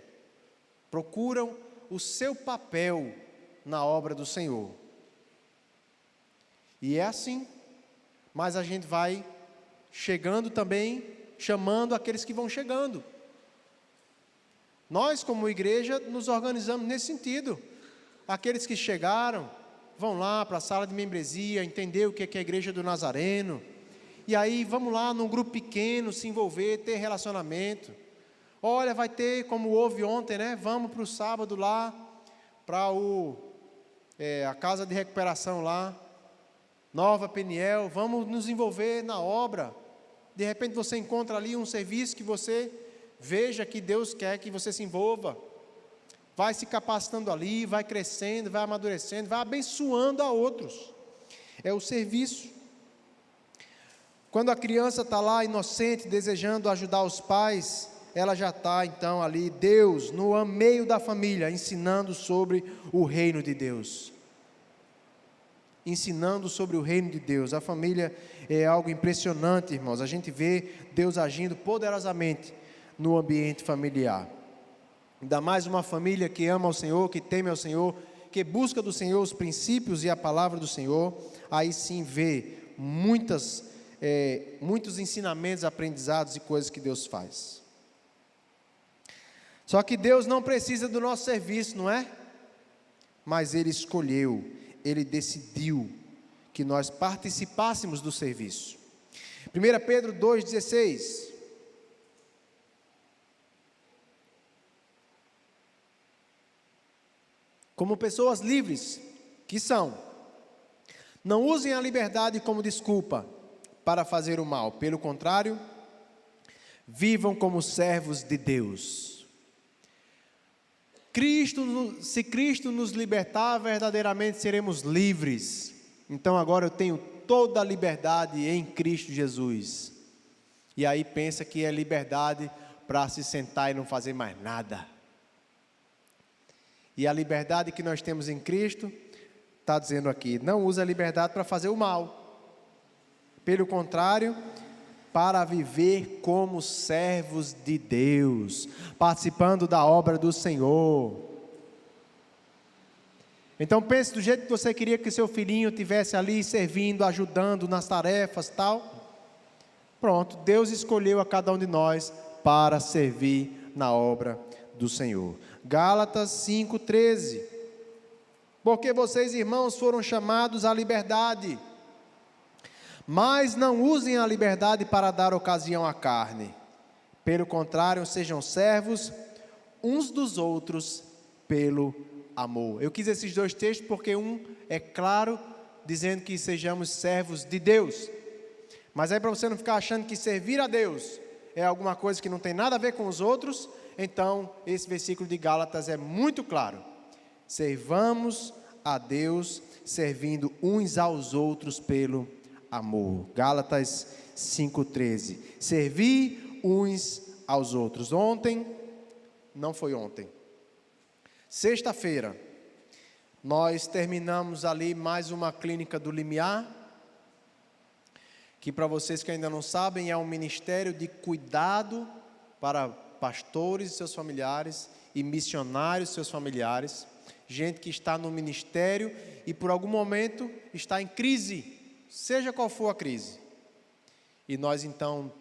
procuram o seu papel na obra do Senhor. E é assim, mas a gente vai chegando também, chamando aqueles que vão chegando. Nós, como igreja, nos organizamos nesse sentido. Aqueles que chegaram, vão lá para a sala de membresia, entender o que é a igreja do Nazareno, e aí vamos lá num grupo pequeno, se envolver, ter relacionamento. Olha, vai ter, como houve ontem, né? Vamos para o sábado lá, para a casa de recuperação lá, Nova Peniel, vamos nos envolver na obra. De repente você encontra ali um serviço que você veja que Deus quer que você se envolva. Vai se capacitando ali, vai crescendo, vai amadurecendo, vai abençoando a outros. É o serviço. Quando a criança está lá inocente, desejando ajudar os pais, ela já está então ali, Deus, no meio da família, ensinando sobre o reino de Deus. Ensinando sobre o reino de Deus. A família é algo impressionante, irmãos. A gente vê Deus agindo poderosamente no ambiente familiar. Ainda mais uma família que ama ao Senhor, que teme ao Senhor, que busca do Senhor os princípios e a palavra do Senhor, aí sim vê muitos ensinamentos, aprendizados e coisas que Deus faz. Só que Deus não precisa do nosso serviço, não é? Mas Ele escolheu, Ele decidiu que nós participássemos do serviço. 1 Pedro 2,16. Como pessoas livres que são, não usem a liberdade como desculpa para fazer o mal. Pelo contrário, vivam como servos de Deus. Se Cristo nos libertar, verdadeiramente seremos livres. Então agora eu tenho toda a liberdade em Cristo Jesus. E aí pensa que é liberdade para se sentar e não fazer mais nada. E a liberdade que nós temos em Cristo, está dizendo aqui, não usa a liberdade para fazer o mal. Pelo contrário, para viver como servos de Deus, participando da obra do Senhor. Então pense do jeito que você queria que seu filhinho estivesse ali servindo, ajudando nas tarefas, tal. Pronto, Deus escolheu a cada um de nós para servir na obra do Senhor. Gálatas 5:13. Porque vocês, irmãos, foram chamados à liberdade, mas não usem a liberdade para dar ocasião à carne. Pelo contrário, sejam servos uns dos outros pelo amor. Eu quis esses dois textos porque um é claro, dizendo que sejamos servos de Deus. Mas aí, para você não ficar achando que servir a Deus é alguma coisa que não tem nada a ver com os outros, então esse versículo de Gálatas é muito claro. Servamos a Deus, servindo uns aos outros pelo amor. Gálatas 5:13. Servir uns aos outros. Não foi ontem. Sexta-feira, nós terminamos ali mais uma clínica do Limiar, que para vocês que ainda não sabem, é um ministério de cuidado para pastores e seus familiares e missionários e seus familiares, gente que está no ministério e por algum momento está em crise, seja qual for a crise. E nós então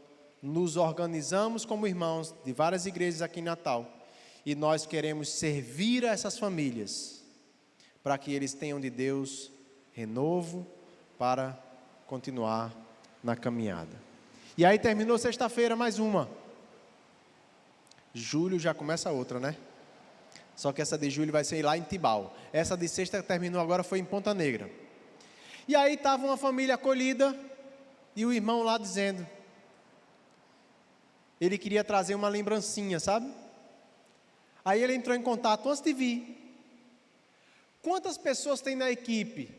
nos organizamos como irmãos de várias igrejas aqui em Natal, e nós queremos servir a essas famílias, para que eles tenham de Deus renovo para continuar na caminhada. E aí terminou sexta-feira mais uma. Julho já começa outra, né? Só que essa de julho vai ser lá em Tibau. Essa de sexta que terminou agora foi em Ponta Negra. E aí estava uma família acolhida, e o irmão lá dizendo, ele queria trazer uma lembrancinha, sabe? Aí ele entrou em contato antes de vir. Quantas pessoas tem na equipe?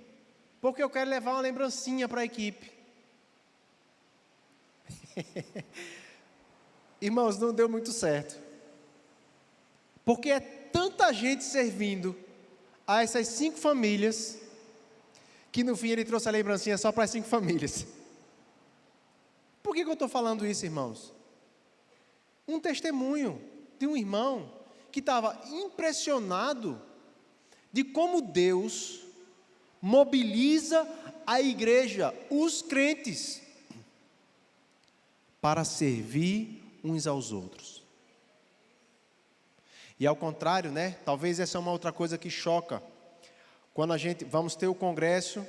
Porque eu quero levar uma lembrancinha para a equipe. Irmãos, não deu muito certo. Porque é tanta gente servindo a essas 5 famílias, que no fim ele trouxe a lembrancinha só para as 5 famílias. Por que eu estou falando isso, irmãos? Um testemunho de um irmão que estava impressionado de como Deus mobiliza a igreja, os crentes, para servir uns aos outros. E ao contrário, né? Talvez essa é uma outra coisa que choca. Quando vamos ter o congresso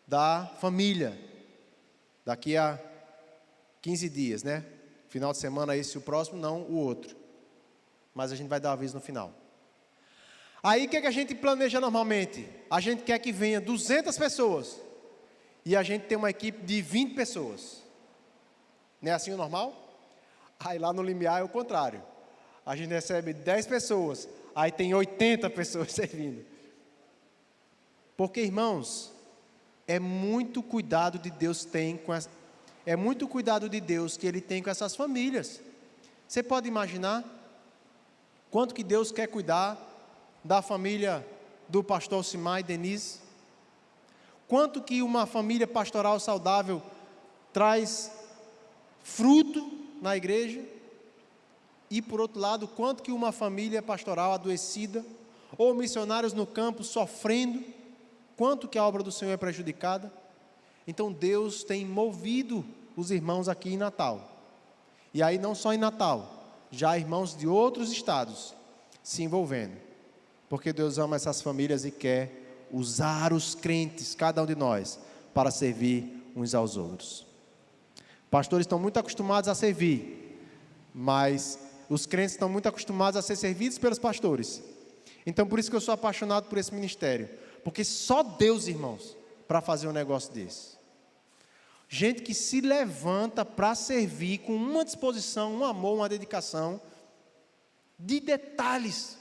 da família, daqui a 15 dias, né? Final de semana esse, o próximo, não o outro. Mas a gente vai dar um aviso no final. Aí o que a gente planeja normalmente? A gente quer que venha 200 pessoas. E a gente tem uma equipe de 20 pessoas. Não é assim o normal? Aí lá no Limiar é o contrário. A gente recebe 10 pessoas. Aí tem 80 pessoas servindo. Porque, irmãos, é muito cuidado de Deus é muito cuidado de Deus que Ele tem com essas famílias. Você pode imaginar quanto que Deus quer cuidar da família do pastor Alcimar e Denise? Quanto que uma família pastoral saudável traz fruto na igreja? E por outro lado, quanto que uma família pastoral adoecida, ou missionários no campo sofrendo, quanto que a obra do Senhor é prejudicada? Então Deus tem movido os irmãos aqui em Natal. E aí não só em Natal, já irmãos de outros estados se envolvendo. Porque Deus ama essas famílias e quer usar os crentes, cada um de nós, para servir uns aos outros. Pastores estão muito acostumados a servir, mas os crentes estão muito acostumados a ser servidos pelos pastores. Então por isso que eu sou apaixonado por esse ministério. Porque só Deus, irmãos, para fazer um negócio desse. Gente que se levanta para servir com uma disposição, um amor, uma dedicação, de detalhes,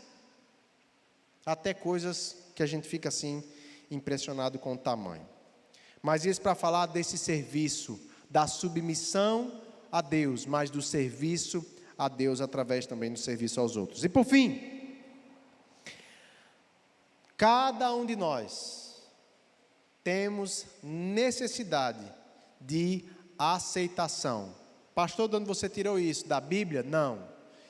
até coisas que a gente fica assim, impressionado com o tamanho. Mas isso para falar desse serviço, da submissão a Deus, mas do serviço a Deus através também do serviço aos outros. E por fim, cada um de nós temos necessidade de aceitação. Pastor, de onde você tirou isso? Da Bíblia? Não.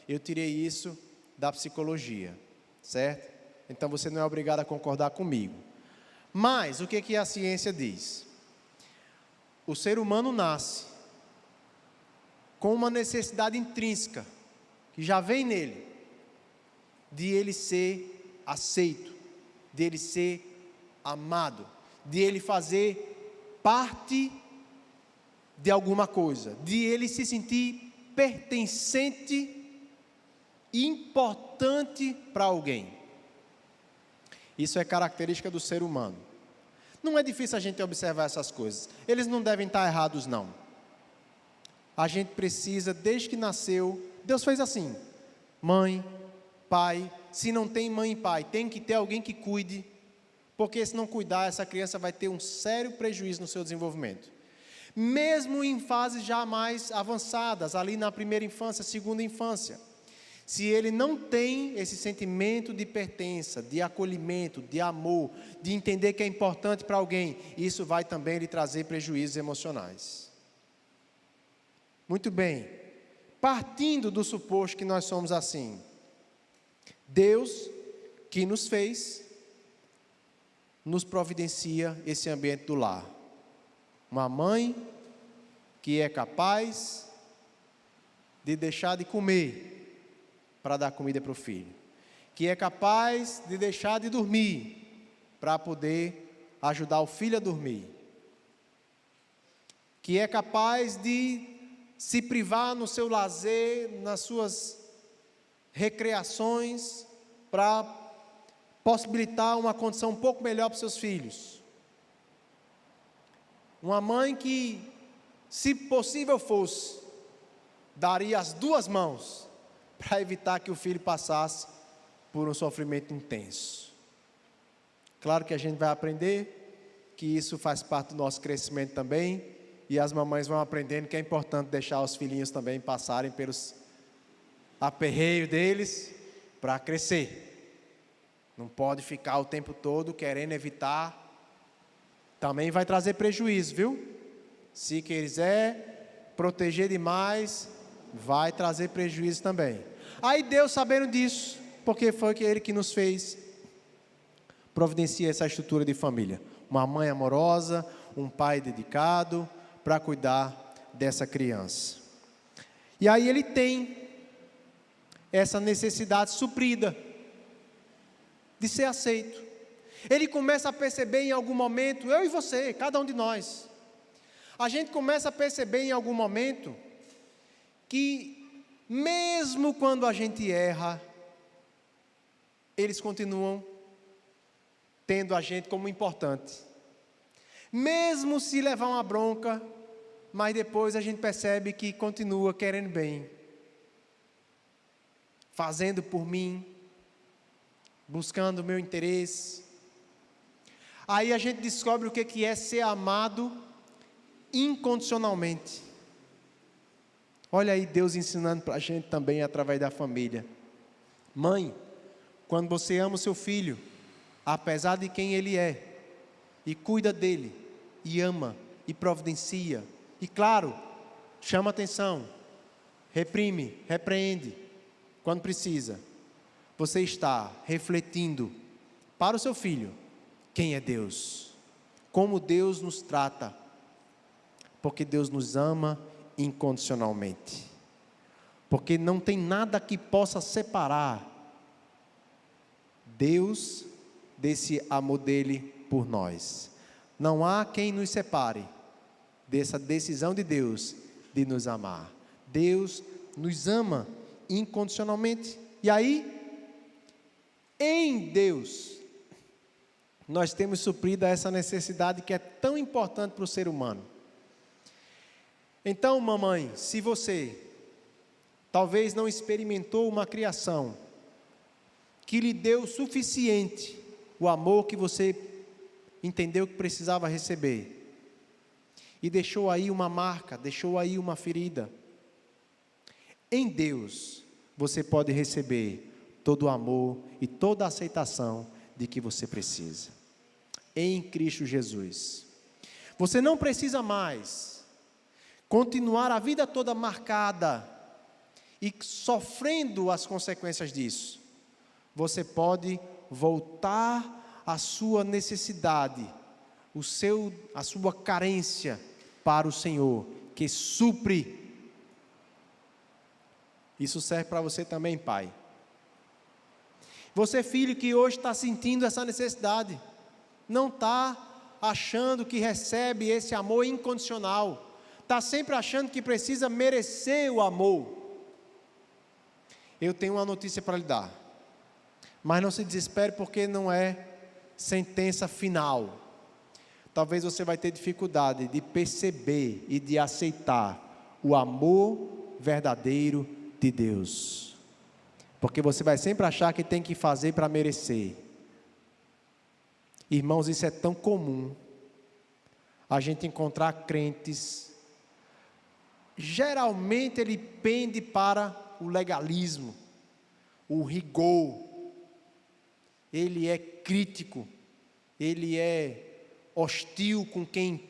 Eu tirei isso da psicologia, certo? Então você não é obrigado a concordar comigo. Mas o que a ciência diz? O ser humano nasce com uma necessidade intrínseca, que já vem nele, de ele ser aceito, de ele ser amado, de ele fazer parte de alguma coisa, de ele se sentir pertencente e importante para alguém. Isso é característica do ser humano. Não é difícil a gente observar essas coisas. Eles não devem estar errados, não. A gente precisa, desde que nasceu, Deus fez assim: mãe, pai. Se não tem mãe e pai, tem que ter alguém que cuide, porque se não cuidar, essa criança vai ter um sério prejuízo no seu desenvolvimento. Mesmo em fases já mais avançadas, ali na primeira infância, segunda infância, se ele não tem esse sentimento de pertença, de acolhimento, de amor, de entender que é importante para alguém, isso vai também lhe trazer prejuízos emocionais. Muito bem, partindo do suposto que nós somos assim, Deus, que nos fez, nos providencia esse ambiente do lar. Uma mãe que é capaz de deixar de comer para dar comida para o filho, que é capaz de deixar de dormir para poder ajudar o filho a dormir, que é capaz de se privar no seu lazer, nas suas recreações, para possibilitar uma condição um pouco melhor para os seus filhos. Uma mãe que, se possível fosse, daria as duas mãos para evitar que o filho passasse por um sofrimento intenso. Claro que a gente vai aprender que isso faz parte do nosso crescimento também, e as mamães vão aprendendo que é importante deixar os filhinhos também passarem pelos aperreios deles para crescer. Não pode ficar o tempo todo querendo evitar. Também vai trazer prejuízo, viu? Se quiser proteger demais, vai trazer prejuízo também. Aí Deus, sabendo disso, porque foi Ele que nos fez, providencia essa estrutura de família. Uma mãe amorosa, um pai dedicado para cuidar dessa criança. E aí ele tem essa necessidade suprida de ser aceito. Ele começa a perceber em algum momento, eu e você, cada um de nós, a gente começa a perceber em algum momento que mesmo quando a gente erra, eles continuam tendo a gente como importante. Mesmo se levar uma bronca, mas depois a gente percebe que continua querendo bem, fazendo por mim, buscando o meu interesse. Aí a gente descobre o que é ser amado incondicionalmente. Olha aí Deus ensinando para a gente também através da família. Mãe, quando você ama o seu filho, apesar de quem ele é, e cuida dele, e ama, e providencia, e claro, chama atenção, reprime, repreende, quando precisa, você está refletindo para o seu filho quem é Deus, como Deus nos trata, porque Deus nos ama incondicionalmente, porque não tem nada que possa separar Deus desse amor dele por nós. Não há quem nos separe dessa decisão de Deus de nos amar. Deus nos ama incondicionalmente. E aí, em Deus, nós temos suprido essa necessidade que é tão importante para o ser humano. Então, mamãe, se você talvez não experimentou uma criação que lhe deu o suficiente, o amor que você entendeu que precisava receber, e deixou aí uma marca, deixou aí uma ferida, em Deus você pode receber todo o amor e toda a aceitação de que você precisa, em Cristo Jesus. Você não precisa mais continuar a vida toda marcada e sofrendo as consequências disso, você pode voltar a sua necessidade, a sua carência para o Senhor, que supre. Isso serve para você também, pai. Você, filho, que hoje está sentindo essa necessidade, não está achando que recebe esse amor incondicional, está sempre achando que precisa merecer o amor. Eu tenho uma notícia para lhe dar, mas não se desespere, porque não é sentença final. Talvez você vai ter dificuldade de perceber e de aceitar o amor verdadeiro de Deus, porque você vai sempre achar que tem que fazer para merecer. Irmãos, isso é tão comum, a gente encontrar crentes, geralmente ele pende para o legalismo, o rigor, ele é crítico, ele é hostil com quem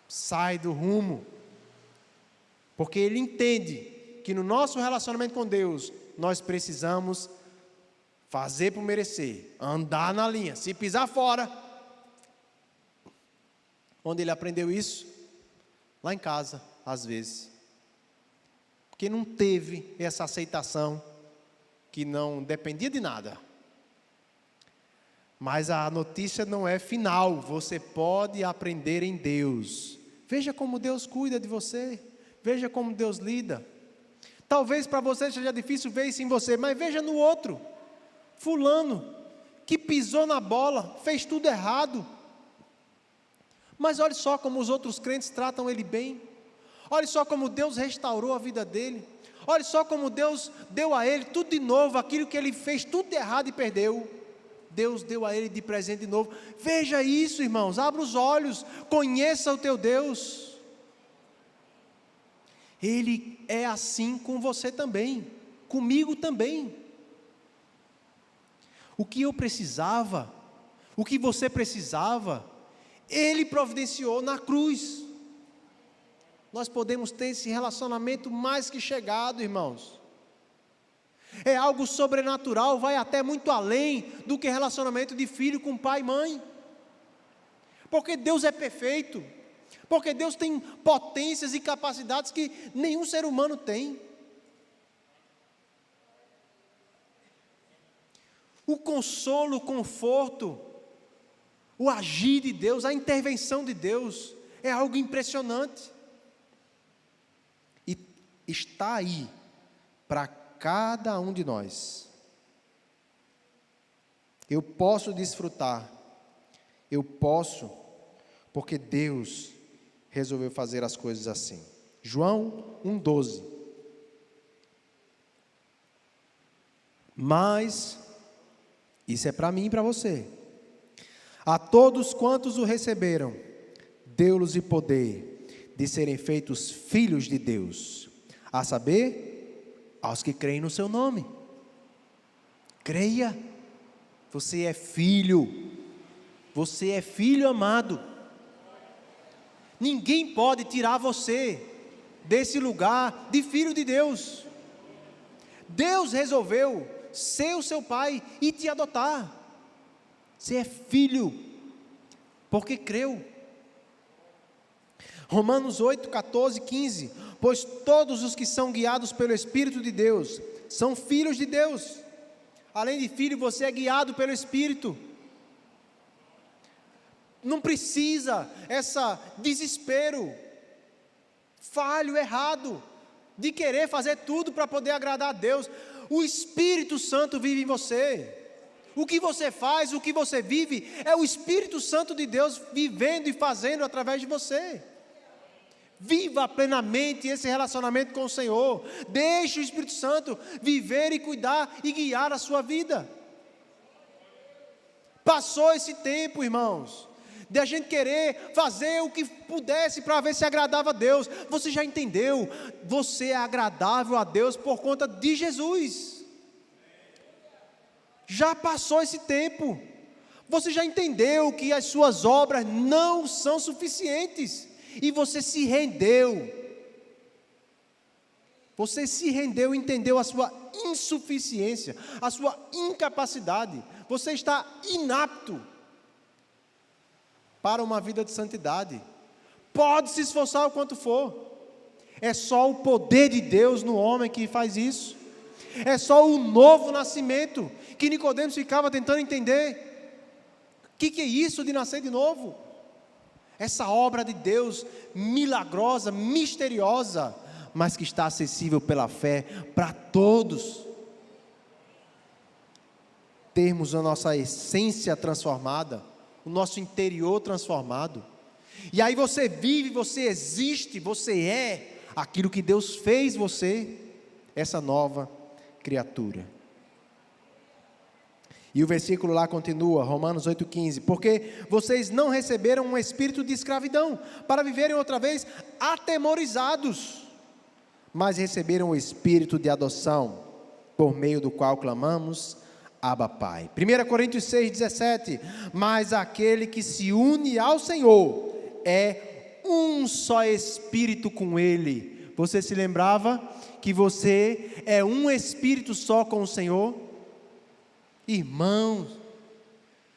sai do rumo, porque ele entende que no nosso relacionamento com Deus, nós precisamos fazer por merecer, andar na linha, se pisar fora. Onde ele aprendeu isso? Lá em casa, às vezes, porque não teve essa aceitação, que não dependia de nada. Mas a notícia não é final, você pode aprender em Deus. Veja como Deus cuida de você, veja como Deus lida. Talvez para você seja difícil ver isso em você, mas veja no outro, fulano, que pisou na bola, fez tudo errado, mas olhe só como os outros crentes tratam ele bem, olhe só como Deus restaurou a vida dele, olhe só como Deus deu a ele tudo de novo, aquilo que ele fez tudo de errado e perdeu, Deus deu a ele de presente de novo. Veja isso, irmãos, abra os olhos, conheça o teu Deus. Ele é assim com você também, comigo também. O que eu precisava, o que você precisava, Ele providenciou na cruz. Nós podemos ter esse relacionamento mais que chegado, irmãos. É algo sobrenatural, vai até muito além do que relacionamento de filho com pai e mãe. Porque Deus é perfeito. Porque Deus tem potências e capacidades que nenhum ser humano tem. O consolo, o conforto, o agir de Deus, a intervenção de Deus, é algo impressionante. E está aí para cada um de nós. Eu posso desfrutar, eu posso, porque Deus resolveu fazer as coisas assim. João 1,12. Mas, isso é para mim e para você. A todos quantos o receberam, deu-lhes o poder de serem feitos filhos de Deus, a saber, aos que creem no seu nome. Creia, você é filho amado. Ninguém pode tirar você desse lugar de filho de Deus. Deus resolveu ser o seu pai e te adotar. Você é filho, porque creu. Romanos 8, 14, 15. Pois todos os que são guiados pelo Espírito de Deus, são filhos de Deus. Além de filho, você é guiado pelo Espírito. Não precisa esse desespero falho, errado, de querer fazer tudo para poder agradar a Deus. O Espírito Santo vive em você. O que você faz, o que você vive, é o Espírito Santo de Deus vivendo e fazendo através de você. Viva plenamente esse relacionamento com o Senhor. Deixe o Espírito Santo viver e cuidar e guiar a sua vida. Passou esse tempo, irmãos, de a gente querer fazer o que pudesse para ver se agradava a Deus. Você já entendeu? Você é agradável a Deus por conta de Jesus. Já passou esse tempo. Você já entendeu que as suas obras não são suficientes e você se rendeu. Você se rendeu e entendeu a sua insuficiência, a sua incapacidade. Você está inapto para uma vida de santidade. Pode se esforçar o quanto for. É só o poder de Deus no homem que faz isso. É só o novo nascimento que Nicodemos ficava tentando entender. O que é isso de nascer de novo? Essa obra de Deus milagrosa, misteriosa, mas que está acessível pela fé para todos. Termos a nossa essência transformada, o nosso interior transformado. E aí você vive, você existe, você é aquilo que Deus fez você, essa nova criatura. E o versículo lá continua, Romanos 8,15, porque vocês não receberam um espírito de escravidão, para viverem outra vez atemorizados, mas receberam o espírito de adoção, por meio do qual clamamos, Abba Pai. 1 Coríntios 6,17, mas aquele que se une ao Senhor, é um só espírito com Ele. Você se lembrava que você é um espírito só com o Senhor? Irmãos,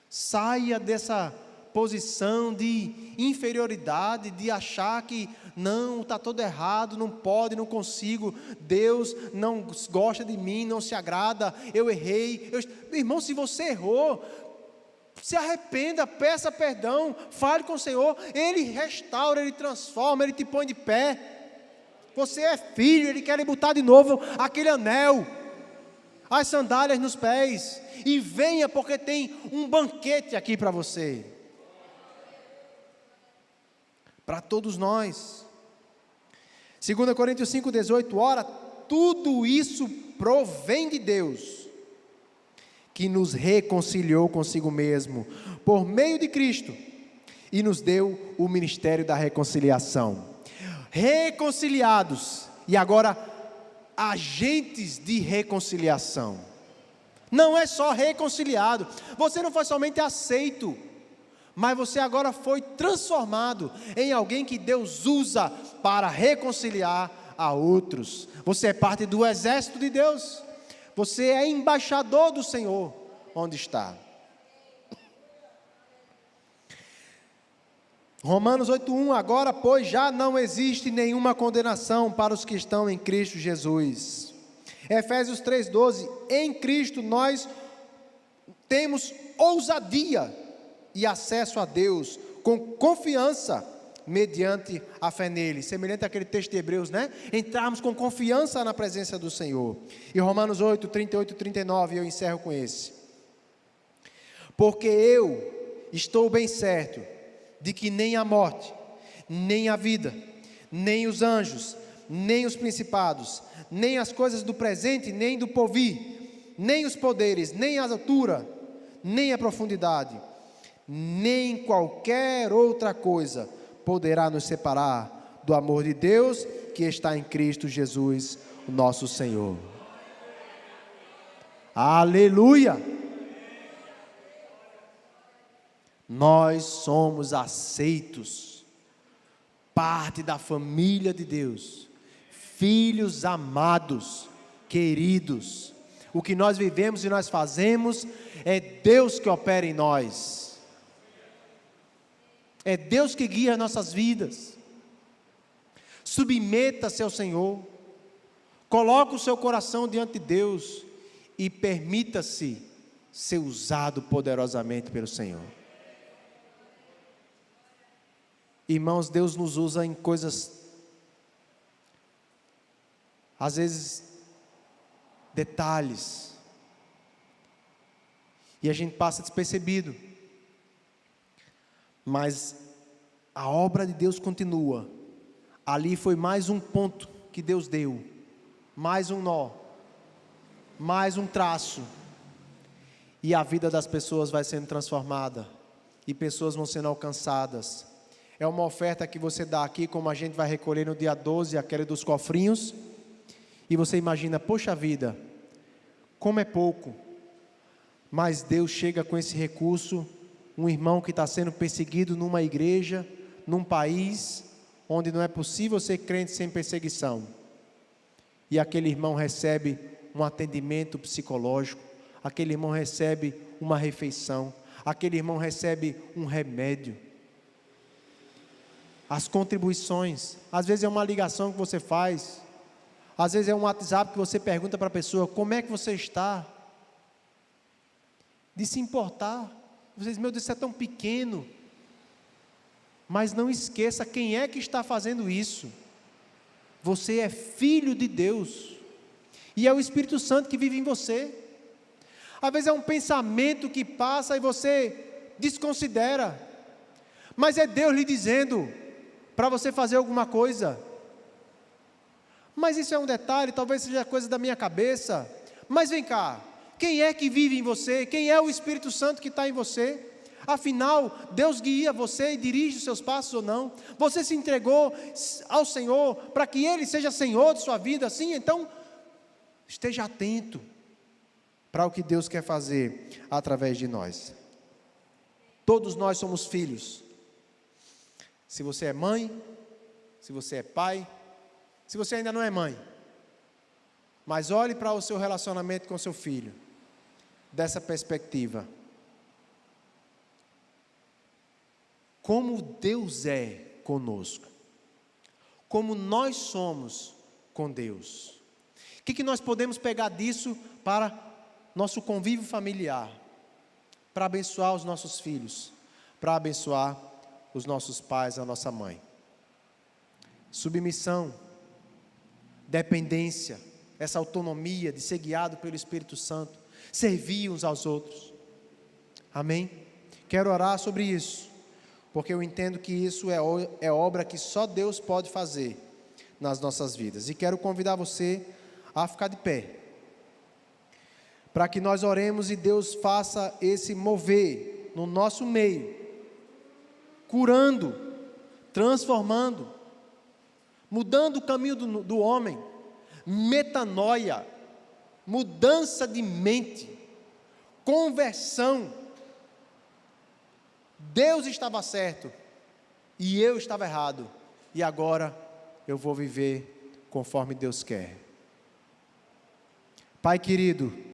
saia dessa posição de inferioridade, de achar que não, está tudo errado, não pode, não consigo, Deus não gosta de mim, não se agrada, eu errei. Irmão, se você errou, se arrependa, peça perdão, fale com o Senhor, Ele restaura, Ele transforma, Ele te põe de pé. Você é filho, Ele quer lhe botar de novo aquele anel, as sandálias nos pés, e venha, porque tem um banquete aqui para você, para todos nós. 2 Coríntios 5,18, ora, tudo isso provém de Deus, que nos reconciliou consigo mesmo, por meio de Cristo, e nos deu o ministério da reconciliação. Reconciliados, e agora agentes de reconciliação. Não é só reconciliado, você não foi somente aceito, mas você agora foi transformado em alguém que Deus usa para reconciliar a outros. Você é parte do exército de Deus, você é embaixador do Senhor, onde está. Romanos 8,1, agora pois já não existe nenhuma condenação para os que estão em Cristo Jesus. Efésios 3,12, em Cristo nós temos ousadia e acesso a Deus com confiança, mediante a fé nele, semelhante àquele texto de Hebreus, né? Entrarmos com confiança na presença do Senhor. E Romanos 8, 38 e 39, eu encerro com esse. Porque eu estou bem certo de que nem a morte, nem a vida, nem os anjos, nem os principados, nem as coisas do presente, nem do porvir, nem os poderes, nem a altura, nem a profundidade, nem qualquer outra coisa poderá nos separar do amor de Deus que está em Cristo Jesus, o nosso Senhor. Aleluia! Nós somos aceitos, parte da família de Deus, filhos amados, queridos. O que nós vivemos e nós fazemos é Deus que opera em nós. É Deus que guia as nossas vidas. Submeta-se ao Senhor. Coloque o seu coração diante de Deus e permita-se ser usado poderosamente pelo Senhor. Irmãos, Deus nos usa em coisas, às vezes, detalhes, e a gente passa despercebido, mas a obra de Deus continua. Ali foi mais um ponto que Deus deu, mais um nó, mais um traço, e a vida das pessoas vai sendo transformada, e pessoas vão sendo alcançadas. É uma oferta que você dá aqui, como a gente vai recolher no dia 12, aquele dos cofrinhos, e você imagina, poxa vida, como é pouco, mas Deus chega com esse recurso, um irmão que está sendo perseguido numa igreja, num país, onde não é possível ser crente sem perseguição. E aquele irmão recebe um atendimento psicológico, aquele irmão recebe uma refeição, aquele irmão recebe um remédio. As contribuições, às vezes é uma ligação que você faz, às vezes é um WhatsApp que você pergunta para a pessoa, como é que você está? De se importar. Você diz, meu Deus, isso é tão pequeno. Mas não esqueça quem é que está fazendo isso. Você é filho de Deus. E é o Espírito Santo que vive em você. Às vezes é um pensamento que passa e você desconsidera. Mas é Deus lhe dizendo para você fazer alguma coisa. Mas isso é um detalhe, talvez seja coisa da minha cabeça. Mas vem cá, quem é que vive em você? Quem é o Espírito Santo que está em você? Afinal, Deus guia você e dirige os seus passos ou não? Você se entregou ao Senhor para que Ele seja Senhor de sua vida, assim? Então, esteja atento para o que Deus quer fazer através de nós. Todos nós somos filhos. Se você é mãe, se você é pai, se você ainda não é mãe, mas olhe para o seu relacionamento com seu filho, dessa perspectiva. Como Deus é conosco, como nós somos com Deus. O que nós podemos pegar disso para nosso convívio familiar, para abençoar os nossos filhos, para abençoar os nossos pais, a nossa mãe? Submissão, dependência, essa autonomia de ser guiado pelo Espírito Santo, servir uns aos outros. Amém? Quero orar sobre isso, porque eu entendo que isso é obra que só Deus pode fazer nas nossas vidas. E quero convidar você a ficar de pé, para que nós oremos e Deus faça esse mover no nosso meio, curando, transformando, mudando o caminho do homem, metanoia, mudança de mente, conversão. Deus estava certo e eu estava errado, e agora eu vou viver conforme Deus quer. Pai querido,